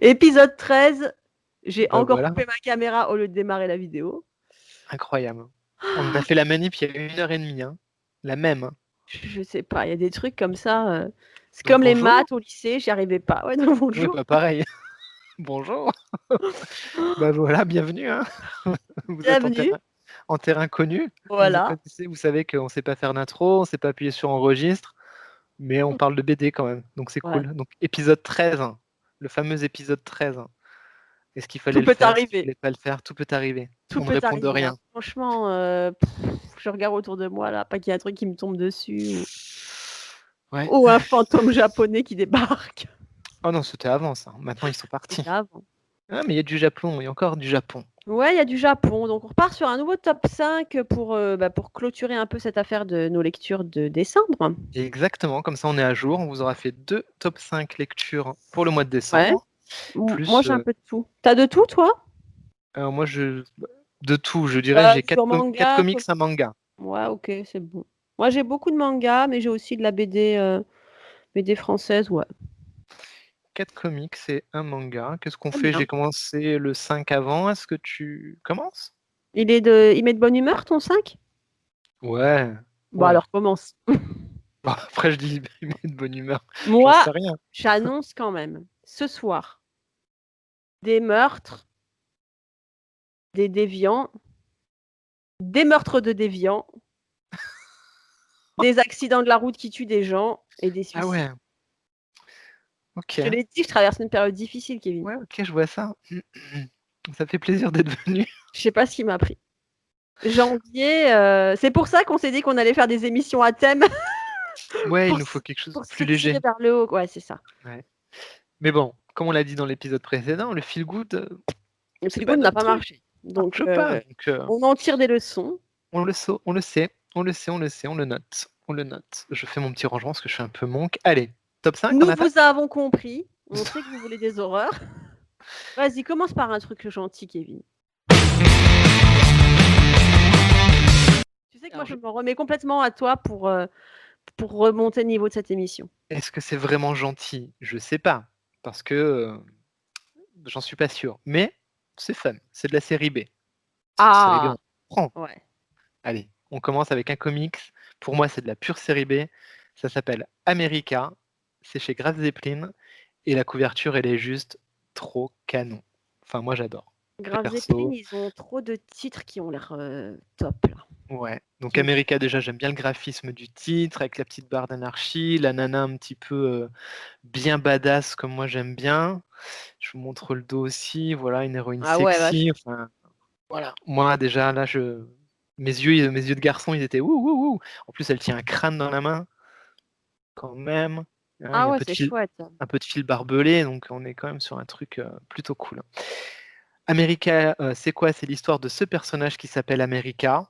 Épisode 13, j'ai Bah encore voilà, coupé ma caméra au lieu de démarrer la vidéo. incroyable. On a fait la manip il y a 1 heure et demie, hein. La même, hein. Je sais pas, il y a des trucs comme ça. C'est Donc comme les bonjour. maths au lycée, j'y arrivais pas. Ouais, non, Oui, bonjour. bah pareil. Bonjour. Bah voilà, bienvenue, hein. Vous êtes Bienvenue. en terrain connu. Vous nous Voilà. connaissez, vous savez qu'on sait pas faire d'intro, on sait pas appuyer sur enregistre, mais on parle de BD quand même, donc c'est Ouais. cool. Donc épisode 13, hein, le fameux épisode 13. Est-ce qu'il fallait Tout le peut faire? Est-ce qu'il arriver. fallait pas le faire? Tout peut arriver. Tout On ne peut répond de arriver, hein. rien. Franchement, je regarde autour de moi là, pas qu'il y ait un truc qui me tombe dessus Ouais. ou un fantôme japonais qui débarque. Oh non, c'était avant ça. Maintenant, ils sont partis. C'était avant. Ah, mais il y a du Japon, il y a encore du Japon. Ouais, il y a du Japon. Donc on repart sur un nouveau top 5 pour clôturer un peu cette affaire de nos lectures de décembre. Exactement, comme ça on est à jour. On vous aura fait 2 top 5 lectures pour le mois de Ouais. décembre. Moi, Plus, j'ai un peu de tout. T'as de tout, toi? alors moi, de tout, je dirais, j'ai 4 Sur manga, comics, un manga. ouais, ok, c'est bon. Moi, j'ai beaucoup de mangas, mais j'ai aussi de la BD française, ouais. 4 comics et un manga. Qu'est-ce qu'on Très fait? bien. J'ai commencé le 5 avant. Est-ce que tu commences? Il met de bonne humeur, ton 5? Ouais, Bon, ouais. alors commence. Bon, après, je dis de bonne humeur. J'en Moi, sais rien. j'annonce quand même, ce soir, des meurtres, des déviants, des meurtres de déviants, des accidents de la route qui tuent des gens et des Ah suicides. ouais, Je te ok. l'ai dit, je traverse une période difficile, Kevin. Ouais, ok, je vois ça. Ça fait plaisir d'être venu. Je sais pas ce qui m'a pris. Janvier, c'est pour ça qu'on s'est dit qu'on allait faire des émissions à thème Ouais, il pour nous faut quelque chose pour de se plus tirer léger. vers le haut. Ouais, c'est ça. Ouais. Mais bon, comme on l'a dit dans l'épisode précédent, le feel good, Le c'est feel pas good n'a notre pas truc. marché. Ça Donc, marche pas. Donc, on en tire des leçons. on le sait, on le sait, on le sait, on le sait, on le note. On le note. Je fais mon petit rangement parce que je suis un peu monk. Allez, top 5, on Nous attaque? vous avons compris. On sait que vous voulez des horreurs. Vas-y, commence par un truc gentil, Kevin. Tu sais que moi, Alors, je me remets complètement à toi pour remonter le niveau de cette émission. est-ce que c'est vraiment gentil? Je sais pas. Parce que j'en suis pas sûr. Mais c'est fun. C'est de la série B. Série B, Ah! on prend. Ouais. Allez, on commence avec un comics. Pour moi, c'est de la pure série B. Ça s'appelle America. C'est chez Graf Zeppelin. Et la couverture, elle est juste trop canon. Enfin, moi, j'adore. Grave Zeppelin, Perso. ils ont trop de titres qui ont l'air top, là. Ouais. Donc Qui me America, déjà, j'aime bien le graphisme du titre, avec la petite barre d'anarchie, la nana un petit peu bien badass, comme moi j'aime bien. Je vous montre le dos aussi. Voilà, une héroïne Ah ouais, sexy. vache. Enfin, voilà. Moi, déjà, là, mes yeux de garçon, ils étaient ouh, ouh, ouh. En plus, elle tient un crâne dans la main, quand même. Hein, il y Ah a ouais, c'est chouette. un peu de fil barbelé, donc on est quand même sur un truc plutôt cool. America, c'est quoi? C'est l'histoire de ce personnage qui s'appelle America.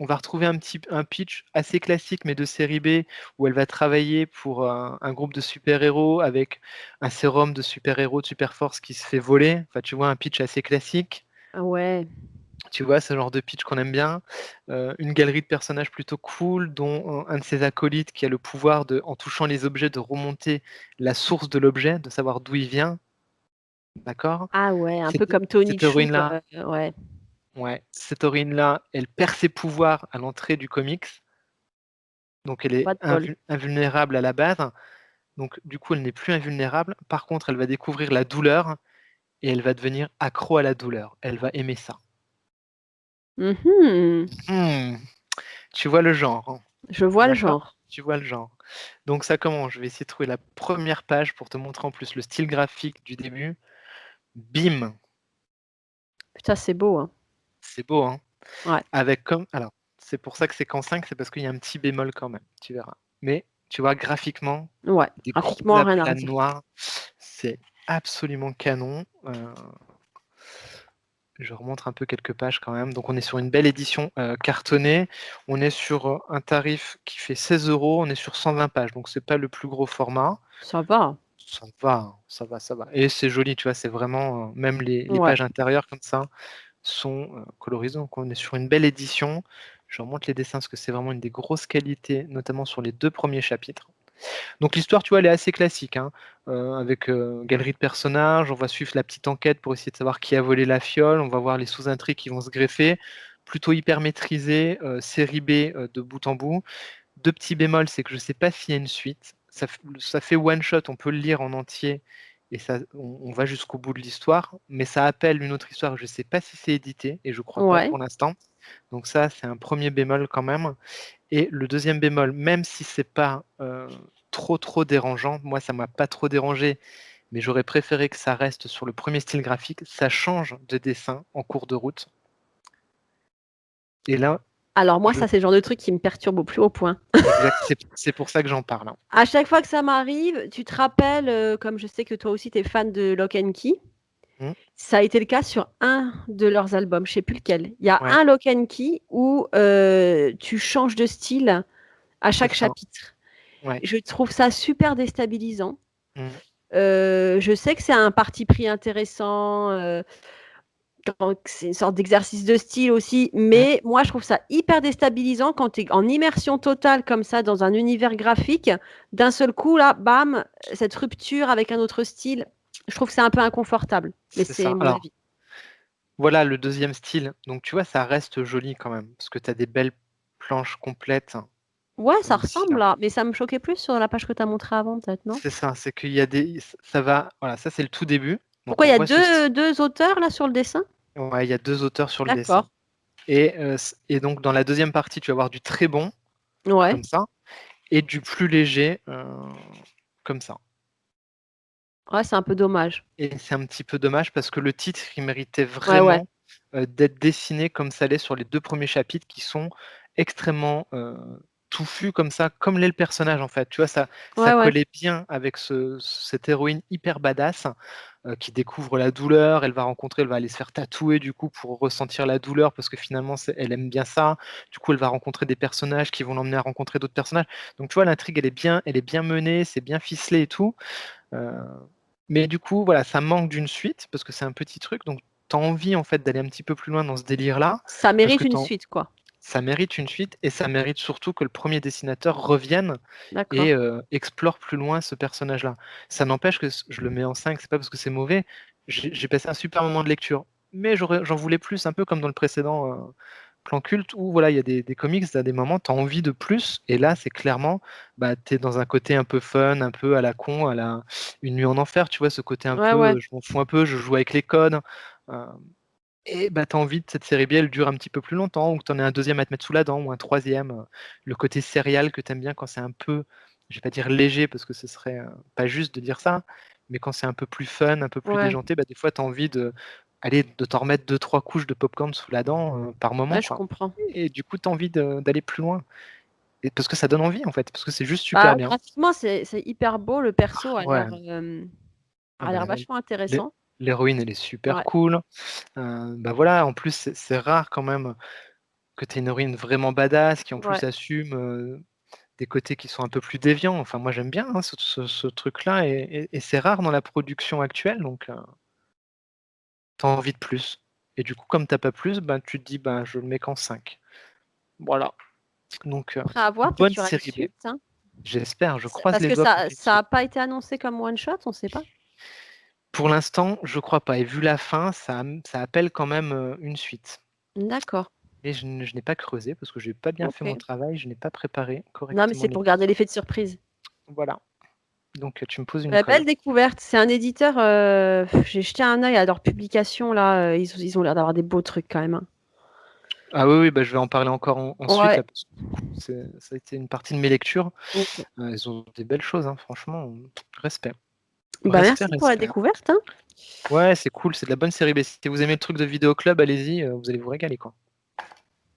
On va retrouver un pitch assez classique, mais de série B, où elle va travailler pour un groupe de super-héros avec un sérum de super-héros de super force qui se fait voler. Enfin, tu vois, un pitch assez classique. Ah ouais. Tu vois, ce genre de pitch qu'on aime bien. Une galerie de personnages plutôt cool, dont un de ses acolytes qui a le pouvoir de, en touchant les objets, de remonter la source de l'objet, de savoir d'où il vient. D'accord? Ah ouais, un peu Cette, comme Tony cette Chou, héroïne-là, ouais. ouais, cette héroïne-là, elle perd ses pouvoirs à l'entrée du comics. Donc elle est Pas de bol. invulnérable à la base. Donc du coup, elle n'est plus invulnérable. Par contre, elle va découvrir la douleur et elle va devenir accro à la douleur. Elle va aimer ça. Mhm. Hmm, tu vois le genre, hein. Je vois le D'accord? genre. Tu vois le genre. Donc ça commence. Je vais essayer de trouver la première page pour te montrer en plus le style graphique du début. Bim! Putain, c'est beau, hein. C'est beau, hein? Ouais. Avec comme alors, c'est pour ça que c'est qu'en 5, c'est parce qu'il y a un petit bémol quand même, tu verras. Mais tu vois, graphiquement, Ouais. des gros Graphiquement, rien à aplats redire. noirs, c'est absolument canon. Je remonte un peu quelques pages quand même. Donc on est sur une belle édition cartonnée. On est sur un tarif qui fait 16 euros. On est sur 120 pages. Donc c'est pas le plus gros format. Ça va. Ça va, hein, ça va, ça va. Et c'est joli, tu vois, c'est vraiment, même les Ouais. pages intérieures comme ça sont colorisées. Donc on est sur une belle édition. Je remonte les dessins parce que c'est vraiment une des grosses qualités, notamment sur les 2 premiers chapitres. Donc l'histoire, tu vois, elle est assez classique, hein, avec galerie de personnages. On va suivre la petite enquête pour essayer de savoir qui a volé la fiole. On va voir les sous-intrigues qui vont se greffer. Plutôt hyper maîtrisé, série B de bout en bout. Deux petits bémols, c'est que je ne sais pas s'il y a une suite. Ça fait one shot, on peut le lire en entier et ça, on va jusqu'au bout de l'histoire, mais ça appelle une autre histoire. Je ne sais pas si c'est édité et je ne crois pas Ouais. pour l'instant. Donc ça, c'est un premier bémol quand même. Et le deuxième bémol, même si c'est pas trop dérangeant, moi ça m'a pas trop dérangé, mais j'aurais préféré que ça reste sur le premier style graphique, ça change de dessin en cours de route. Et là, Alors moi, je... ça, c'est le genre de truc qui me perturbe au plus haut point. exact, c'est pour ça que j'en parle, hein. À chaque fois que ça m'arrive, tu te rappelles, comme je sais que toi aussi tu es fan de Lock and Key, Hmm. ça a été le cas sur un de leurs albums, je sais plus lequel. Il y a Ouais, un Lock and Key où tu changes de style à c'est chaque ça. chapitre. Ouais. Je trouve ça super déstabilisant. Hmm. Je sais que c'est un parti pris intéressant, c'est une sorte d'exercice de style aussi, Hmm. mais moi je trouve ça hyper déstabilisant quand tu es en immersion totale comme ça dans un univers graphique. D'un seul coup, là, bam, cette rupture avec un autre style, je trouve que c'est un peu inconfortable, mais C'est c'est ça. mon Alors, avis. voilà le deuxième style. Donc tu vois, ça reste joli quand même, parce que tu as des belles planches complètes Ouais, ça aussi ressemble là. là, mais ça me choquait plus sur la page que tu as montrée avant, peut-être, non? C'est ça, c'est qu'il y a des. Ça va. Voilà, ça c'est le tout début. Donc Pourquoi il on y a voit ce style. deux auteurs là sur le dessin? Ouais, il y a deux auteurs sur le dessin. D'accord. Et donc, dans la deuxième partie, tu vas avoir du très bon, Ouais. comme ça, et du plus léger, comme ça. Ouais, c'est un peu dommage. Et c'est un petit peu dommage parce que le titre, il méritait Ouais, ouais. vraiment d'être dessiné comme ça l'est sur les deux premiers chapitres qui sont extrêmement touffus comme ça, comme l'est le personnage en fait. Tu vois, ça Ouais, ouais. collait bien avec cette héroïne hyper badass qui découvre la douleur. Elle va aller se faire tatouer du coup pour ressentir la douleur parce que finalement elle aime bien ça. Du coup, elle va rencontrer des personnages qui vont l'emmener à rencontrer d'autres personnages. Donc tu vois, l'intrigue elle est bien menée, c'est bien ficelé et tout. Euh, mais du coup, voilà, ça manque d'une suite parce que c'est un petit truc. Donc, tu as envie en fait d'aller un petit peu plus loin dans ce délire-là Ça parce mérite que une suite, quoi. ça mérite une suite et ça mérite surtout que le premier dessinateur revienne et D'accord. explore plus loin ce personnage-là. Ça n'empêche que je le mets en 5, c'est pas parce que c'est mauvais. J'ai passé un super moment de lecture, mais j'en voulais plus, un peu comme dans le précédent plan culte où voilà, il y a des comics, à des moments, tu as envie de plus, et là, c'est clairement, bah, tu es dans un côté un peu fun, un peu à la con, Une nuit en enfer, tu vois, ce côté un Ouais, peu, ouais. je m'en fous un peu, je joue avec les codes. euh, et bah, tu as envie de cette série B, elle dure un petit peu plus longtemps, ou que tu en aies un deuxième à te mettre sous la dent, ou un troisième. Le côté serial que tu aimes bien quand c'est un peu, je vais pas dire léger, parce que ce serait pas juste de dire ça, mais quand c'est un peu plus fun, un peu plus Ouais. déjanté, bah, des fois tu as envie de t'en remettre deux, trois couches de popcorn sous la dent par moment, Ouais, je quoi. comprends. Et du coup, tu as envie d'aller plus loin. Et parce que ça donne envie, en fait, parce que c'est juste Bah, super bien. graphiquement, c'est hyper beau. Le perso Ouais. Ah a bah, l'air vachement l'hé- intéressant. l'héroïne, elle est super Ouais. cool. Bah voilà, en plus, c'est rare quand même que tu aies une héroïne vraiment badass qui en Ouais. plus assume des côtés qui sont un peu plus déviants. Enfin, moi j'aime bien hein, ce truc-là et c'est rare dans la production actuelle, donc t'as envie de plus. Et du coup, comme t'as pas plus, ben, tu te dis ben, je le mets qu'en 5. Voilà. Donc, Après, à voir, peut-être bonne qu'il y aura une série B. suite, hein. J'espère, je croise Parce les que doigts pour qu'il y ait une ça a suite. pas été annoncé comme one shot, on sait pas. Pour l'instant, je crois pas. Et vu la fin, ça appelle quand même une suite. D'accord. Et je n'ai pas creusé parce que j'ai pas bien fait mon OK. travail, je n'ai pas préparé Non, mais correctement c'est les pour garder questions. l'effet de surprise. Voilà. Donc tu me poses une Belle colle. découverte. C'est un éditeur, j'ai jeté un œil à leurs publications là, ils ont l'air d'avoir des beaux trucs quand même, hein. Ah oui, oui, bah, je vais en parler encore ensuite Ouais. là, parce que du coup, ça a été une partie de mes lectures. OK. Ils ont des belles choses, hein, franchement. Respect. Bah, Respect, merci pour la respect. découverte, hein. Ouais, c'est cool, c'est de la bonne série B. Si vous aimez le truc de vidéo club, allez-y, vous allez vous régaler, quoi.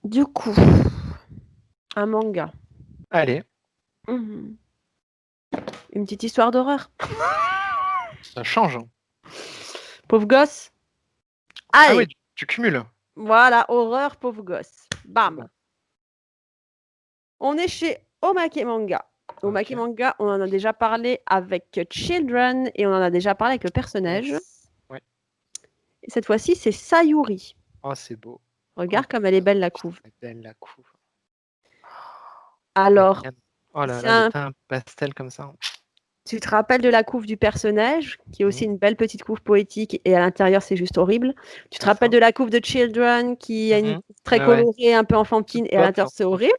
Du coup, un manga. Allez, Mmh. Une petite histoire d'horreur. ça change, hein. Pauvre gosse. Ah ouais, Allez, tu cumules. voilà, horreur, pauvre gosse. Bam. Bon, On est chez Omake Manga. Omake ok. Manga, on en a déjà parlé avec Children et on en a déjà parlé avec le personnage. Yes. Ouais. Et cette fois-ci, c'est Sayuri. Oh, c'est beau. Oh, Regarde comme elle est belle la couve. c'est belle la couve. Alors, Regarde. Oh là C'est là, le un teint pastel comme ça. Tu te rappelles de la couve du personnage, qui est aussi Mhm, une belle petite couve poétique, et à l'intérieur, c'est juste horrible. Tu te c'est rappelles ça. de la couve de Children, qui a une Mhm. couve très Ouais, ouais. colorée, un peu Toute enfantine, et à pop, l'intérieur, c'est surtout. horrible.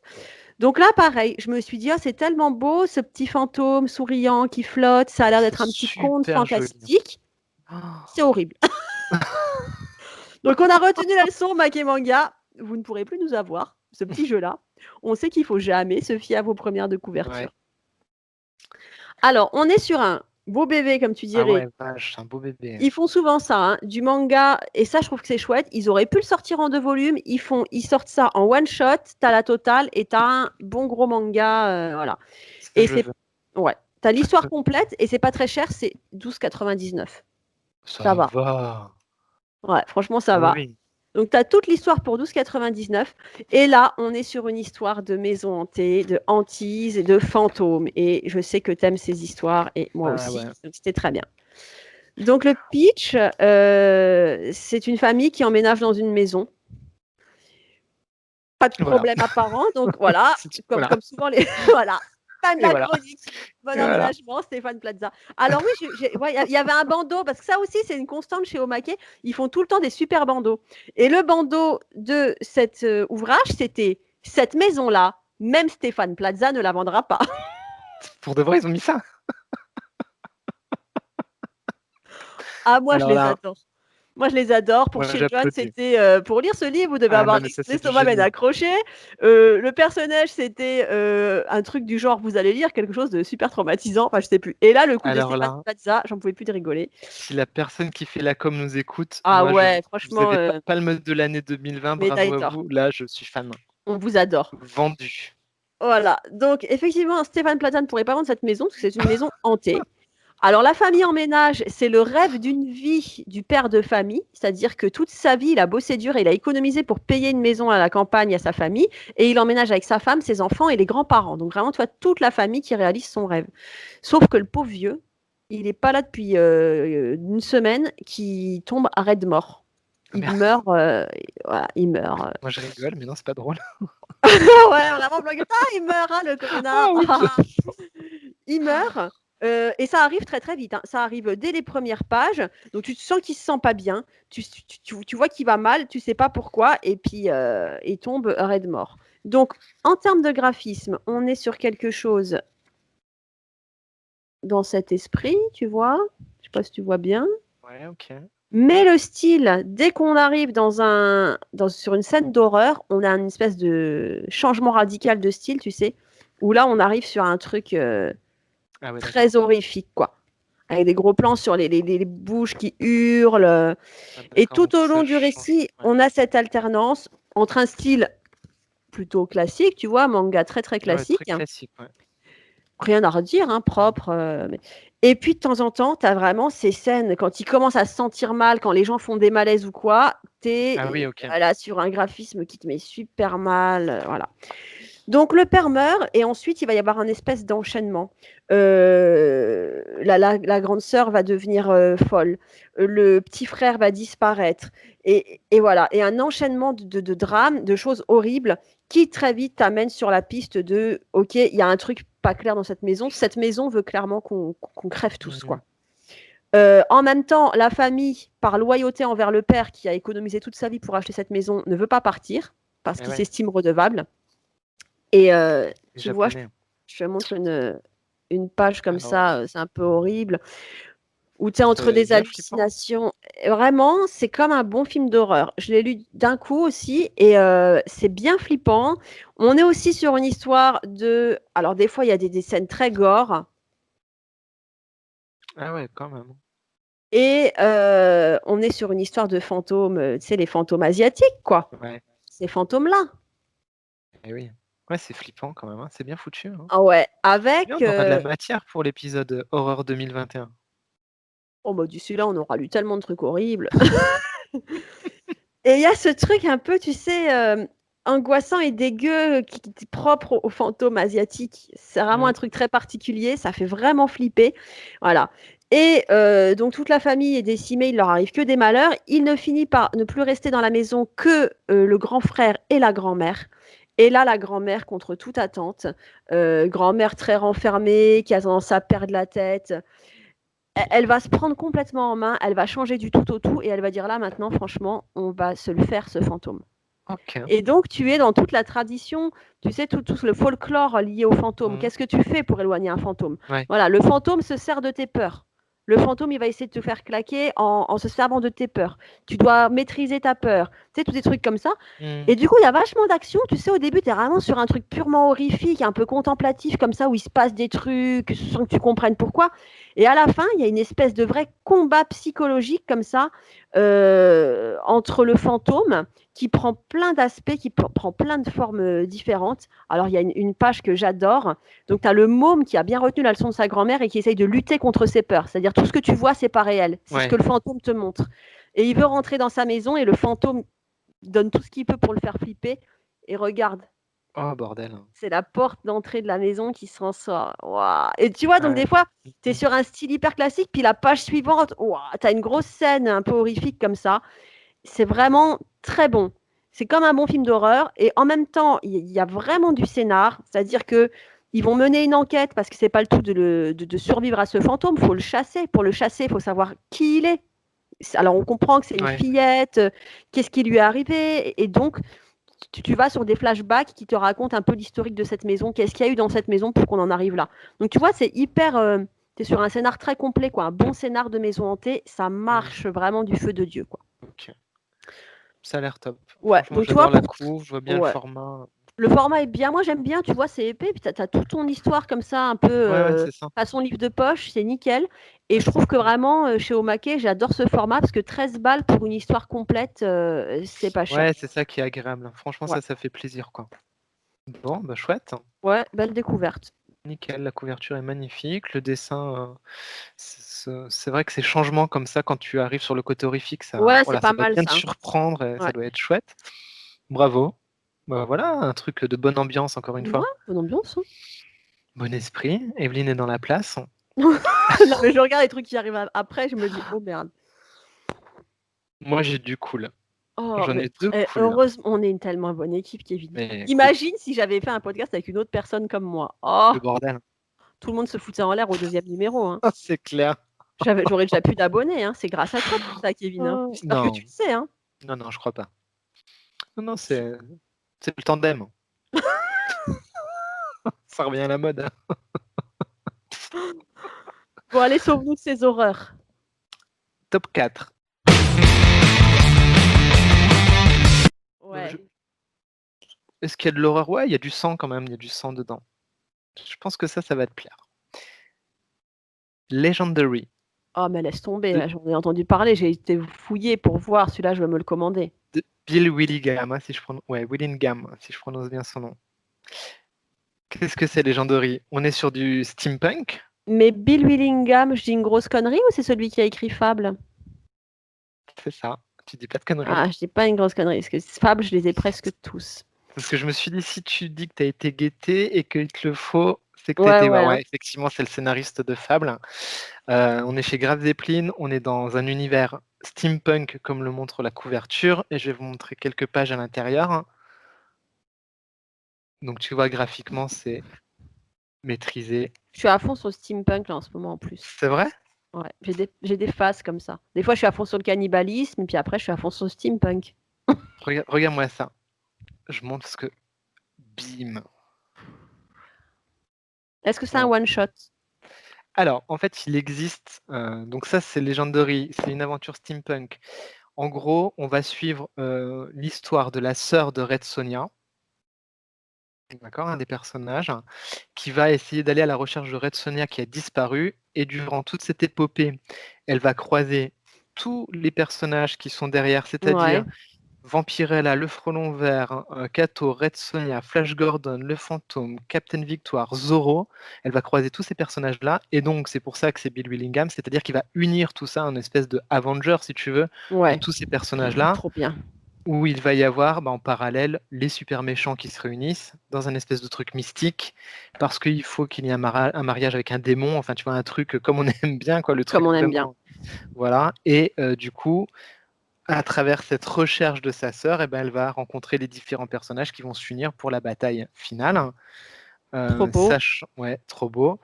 Donc là, pareil, je me suis dit, oh, c'est tellement beau, ce petit fantôme souriant qui flotte, ça a l'air C'est d'être un petit conte super joli. fantastique. C'est Oh. horrible. Donc on a retenu la leçon, Make et Manga. Vous ne pourrez plus nous avoir, ce petit jeu-là. On sait qu'il faut jamais se fier à vos premières de Ouais. couverture. Alors, on est sur un beau bébé, comme tu Ah dirais. ouais, vache, un beau bébé. Ils font souvent ça, hein, du manga, et ça, je trouve que c'est chouette. Ils auraient pu le sortir en 2 volumes. Ils sortent ça en one shot. T'as la totale et t'as un bon gros manga, voilà. Ça, Et je c'est, veux. ouais, t'as l'histoire complète et c'est pas très cher, c'est 12,99. Ça Ça va. va. Ouais, franchement, ça va. Oui. Donc, tu as toute l'histoire pour 12,99. Et là, on est sur une histoire de maison hantée, de hantise et de fantômes. Et je sais que tu aimes ces histoires, et moi Ah aussi. ouais. Donc, c'était très bien. Donc, le pitch, c'est une famille qui emménage dans une maison. Pas de Voilà. problème apparent. Donc, voilà, Voilà. comme souvent, les. Voilà. Fin de Et la voilà. chronique. Bon Et voilà. emménagement, Stéphane Plaza. Alors oui, ouais, il y avait un bandeau, parce que ça aussi, c'est une constante chez Omake. Ils font tout le temps des super bandeaux. Et le bandeau de cet ouvrage, c'était cette maison-là, même Stéphane Plaza ne la vendra pas. Pour de vrai, ils ont mis ça. Ah, moi, je Alors les là, adore. Moi, je les adore. Pour moi Children, j'applaudis. c'était pour lire ce livre, vous devez Ah avoir non, mais ça, c'est du l'estomac bien génie. accroché. Le personnage, c'était un truc du genre, vous allez lire quelque chose de super traumatisant. Enfin, je sais plus. Et là, le coup de Alors Stéphane là, Plaza, j'en pouvais plus de rigoler. si la personne qui fait la com nous écoute, Ah ouais, vous franchement, avez pas palme de l'année 2020, bravo médaille à d'or. vous. Là, je suis fan. On vous adore. Vendu. Voilà. Donc, effectivement, Stéphane Plaza ne pourrait pas vendre cette maison parce que c'est une maison hantée. Alors, la famille en ménage, c'est le rêve d'une vie du père de famille, c'est-à-dire que toute sa vie, il a bossé dur, il a économisé pour payer une maison à la campagne à sa famille, et il emménage avec sa femme, ses enfants et les grands-parents. Donc, vraiment, tu vois, toute la famille qui réalise son rêve. Sauf que le pauvre vieux, il n'est pas là depuis une semaine, qui tombe arrêt de mort. Ah, Il merde. meurt, voilà, il meurt. Moi, je rigole, mais non, c'est pas drôle. Ouais, vraiment, blague. Ah, il meurt, hein, le connard. Ah oui. Il meurt. Et ça arrive très très vite, hein. Ça arrive dès les premières pages. Donc tu sens qu'il se sent pas bien. Tu vois qu'il va mal. Tu sais pas pourquoi. Et puis il tombe raide mort. Donc en termes de graphisme, on est sur quelque chose dans cet esprit, tu vois. Je sais pas si tu vois bien. Ouais, ok. Mais le style, dès qu'on arrive sur une scène d'horreur, on a une espèce de changement radical de style, tu sais, où là, on arrive sur un truc Ah ouais, d'accord. très horrifique, quoi. Avec des gros plans sur les bouches qui hurlent. Ah, Et d'accord, tout donc au long ça du change. récit, Ouais. on a cette alternance entre un style plutôt classique, tu vois, manga très très Ah ouais, très classique, classique, ouais. rien à redire, hein, propre. Et puis de temps en temps, tu as vraiment ces scènes, quand ils commencent à se sentir mal, quand les gens font des malaises ou quoi, tu Ah oui, es ok. là sur un graphisme qui te met super mal. Voilà. Donc le père meurt et ensuite il va y avoir un espèce d'enchaînement. La grande sœur va devenir folle, le petit frère va disparaître et voilà, et un enchaînement de drames, de choses horribles qui très vite t'amène sur la piste de ok, il y a un truc pas clair dans cette maison. Cette maison veut clairement qu'on crève tous, quoi. Mhm. En même temps, la famille, par loyauté envers le père qui a économisé toute sa vie pour acheter cette maison, ne veut pas partir parce Eh qu'il ouais, s'estime redevable. Et les tu vois, Japonais. je te montre une page comme Alors, ça, c'est un peu horrible, où tu es entre c'est des bien flippant. hallucinations. Et vraiment, c'est comme un bon film d'horreur. Je l'ai lu d'un coup aussi, et c'est bien flippant. On est aussi sur une histoire de... Alors, des fois, il y a des scènes très gore, Ah ouais, quand même. et on est sur une histoire de fantômes, tu sais, les fantômes asiatiques, quoi. Ouais, Ces fantômes-là. eh oui. Ouais, c'est flippant quand même, hein. C'est bien foutu, hein. Ah ouais, C'est bien, avec... on aura de la matière pour l'épisode horreur 2021. Oh, bah, d'ici là, on aura lu tellement de trucs horribles. Et il y a ce truc un peu, tu sais, angoissant et dégueu qui est propre aux fantômes asiatiques. C'est vraiment un Mm. truc très particulier, ça fait vraiment flipper. Voilà. Et donc toute la famille est décimée, il leur arrive que des malheurs. Il ne finit par ne plus rester dans la maison que le grand frère et la grand-mère. Et là, la grand-mère, contre toute attente, grand-mère très renfermée, qui a tendance à perdre la tête, elle va se prendre complètement en main, elle va changer du tout au tout et elle va dire: «Là, maintenant, franchement, on va se le faire, ce fantôme». Ok. Et donc, tu es dans toute la tradition, tu sais, tout le folklore lié au fantôme. Mhm. Qu'est-ce que tu fais pour éloigner un fantôme? Ouais. Voilà, le fantôme se sert de tes peurs. Le fantôme, il va essayer de te faire claquer en se servant de tes peurs. Tu dois maîtriser ta peur. Tu sais, tous des trucs comme ça. Mhm. Et du coup, il y a vachement d'action. Tu sais, au début, tu es vraiment sur un truc purement horrifique, un peu contemplatif, comme ça, où il se passe des trucs sans que tu comprennes pourquoi. Et à la fin, il y a une espèce de vrai combat psychologique, comme ça, entre le fantôme, qui prend plein d'aspects, qui prend plein de formes différentes. Alors, il y a une page que j'adore. Donc, tu as le môme qui a bien retenu la leçon de sa grand-mère et qui essaye de lutter contre ses peurs. C'est-à-dire, tout ce que tu vois, c'est pas réel. C'est ce que Ouais. le fantôme te montre. Et il veut rentrer dans sa maison et le fantôme donne tout ce qu'il peut pour le faire flipper. Et regarde, Oh, bordel. c'est la porte d'entrée de la maison qui s'en sort. Waouh. Et tu vois, donc Ouais. des fois, tu es Mhm. sur un style hyper classique, puis la page suivante, tu as une grosse scène un peu horrifique comme ça. C'est vraiment très bon. C'est comme un bon film d'horreur. Et en même temps, il y a vraiment du scénar. C'est-à-dire que ils vont mener une enquête parce que c'est pas le tout de survivre à ce fantôme. Il faut le chasser. Pour le chasser, il faut savoir qui il est. Alors, on comprend que c'est une Ouais. fillette, qu'est-ce qui lui est arrivé? Et donc, tu vas sur des flashbacks qui te racontent un peu l'historique de cette maison, qu'est-ce qu'il y a eu dans cette maison pour qu'on en arrive là. Donc, tu vois, c'est hyper. Tu es sur un scénar très complet, quoi. Un bon scénar de maison hantée, ça Mhm. marche vraiment du feu de Dieu, quoi. Ok. Ça a l'air top. Ouais, Franchement, donc tu vois, j'adore la couve, je vois bien le ouais. format. Le format est bien. Moi, j'aime bien, tu vois, c'est épais. Puis tu as toute ton histoire comme ça, un peu Ouais, ouais, c'est ça. façon livre de poche, c'est nickel. Et Ouais, je trouve que mm. vraiment, chez Omake, j'adore ce format parce que 13 balles pour une histoire complète, c'est pas cher. Ouais, c'est ça qui est agréable. Franchement, Ouais, ça fait plaisir, quoi. Bon, bah chouette. ouais, belle découverte. Nickel, la couverture est magnifique. Le dessin, c'est vrai que ces changements comme ça, quand tu arrives sur le côté horrifique, ça, Ouais, c'est voilà, pas ça doit mal bien te ça. surprendre et ça Ouais. doit être chouette. Bravo. Bah, voilà, un truc de bonne ambiance, encore une Ouais, fois. bonne ambiance, hein. Bon esprit. Evelyne est dans la place. Non, mais je regarde les trucs qui arrivent après, je me dis: «Oh merde». Moi, j'ai du cool. Oh, J'en mais ai deux cool là. heureusement, on est une tellement bonne équipe, Kevin. Mais écoute, Imagine si j'avais fait un podcast avec une autre personne comme moi. Oh, le bordel. tout le monde se foutait en l'air au deuxième numéro, hein. C'est clair. J'aurais déjà plus d'abonnés, hein. C'est grâce à toi tout ça, Kevin, hein. Oh, J'espère que tu non, le sais, hein. non, non, je crois pas. Non, non, c'est le tandem. Ça revient à la mode, hein. Bon, allez, sauve-nous de ces horreurs. Top 4. Donc, Ouais. est-ce qu'il y a de l'horreur? Ouais, il y a du sang quand même, il y a du sang dedans. Je pense que ça va te plaire. Legendary Oh, mais laisse tomber, de, là, j'en ai entendu parler, j'ai été fouiller pour voir. Celui-là, je vais me le commander. de Bill Willingham, hein, si je prononce, ouais, Willingham, si je prononce bien son nom. Qu'est-ce que c'est Legendary? On est sur du steampunk, Mais Bill Willingham, je dis une grosse connerie ou c'est celui qui a écrit Fable? c'est ça. Tu dis pas de conneries. Ah, je dis pas une grosse connerie, parce que Fable, je les ai presque tous. Parce que je me suis dit, si tu dis que tu as été guetté et qu'il te le faut, c'est que tu Ouais, étais. ouais, Ouais, hein. ouais, effectivement, c'est le scénariste de Fable. On est chez Graf Zeppelin, on est dans un univers steampunk comme le montre la couverture, et je vais vous montrer quelques pages à l'intérieur. Donc tu vois, graphiquement, c'est maîtrisé. Je suis à fond sur le steampunk, là, en ce moment, en plus. C'est vrai? Ouais, j'ai des phases comme ça. Des fois, je suis à fond sur le cannibalisme, et puis après, je suis à fond sur le steampunk. Regarde-moi ça. Je montre ce que... Bim. Est-ce que c'est un Voilà. one-shot? Alors, en fait, il existe... donc ça, c'est Legendary, c'est une aventure steampunk. En gros, on va suivre l'histoire de la sœur de Red Sonja, d'accord, un des personnages, qui va essayer d'aller à la recherche de Red Sonja qui a disparu. Et durant toute cette épopée, elle va croiser tous les personnages qui sont derrière, Ouais. c'est-à-dire Vampirella, le Frelon Vert, Kato, Red Sonja, Flash Gordon, le Fantôme, Captain Victoire, Zoro. Elle va croiser tous ces personnages-là. Et donc, c'est pour ça que c'est Bill Willingham, c'est-à-dire qu'il va unir tout ça en espèce de Avenger, si tu veux, Ouais. tous ces personnages-là, Trop bien. où il va y avoir en parallèle les super méchants qui se réunissent dans un espèce de truc mystique, parce qu'il faut qu'il y ait un mariage avec un démon, enfin tu vois, un truc comme on aime bien, quoi, le Comme truc on aime bien. vraiment... Voilà, et du coup, à travers cette recherche de sa sœur, eh ben, elle va rencontrer les différents personnages qui vont s'unir pour la bataille finale. Trop beau. Ouais, trop beau.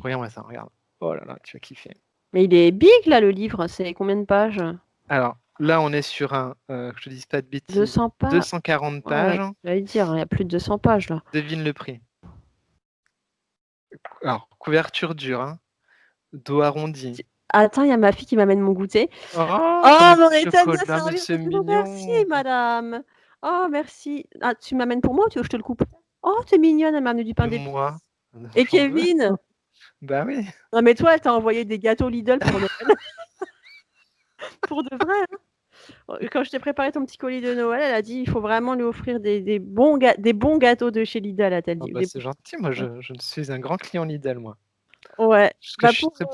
Regarde-moi ça, regarde. Oh là là, tu vas kiffer. Mais il est big là le livre, c'est combien de pages? Alors là, on est sur que je te dise pas de bêtises, 200 pages? 240 Ouais, pages. j'allais dire, il y a plus de 200 pages là. Devine le prix. Alors, couverture dure, hein, dos arrondi. Attends, il y a ma fille qui m'amène mon goûter. Oh, Oh, ton mon petit tellement bien chocolat, mais servi. c'est Merci, mignon. madame. Oh, merci. Ah, tu m'amènes pour moi ou tu veux que je te le coupe? Oh, t'es mignonne, elle m'a amené du pain Et d'épices. moi, Et j'en veux. Kevin? Bah oui. Non, mais toi, elle t'a envoyé des gâteaux Lidl pour Noël. Pour de vrai, hein. Quand je t'ai préparé ton petit colis de Noël, elle a dit il faut vraiment lui offrir des bons gâteaux de chez Lidl, a-t-elle Ah dit. bah, c'est gentil, moi je suis un grand client Lidl, moi. Ouais. Juste que Bah je suis très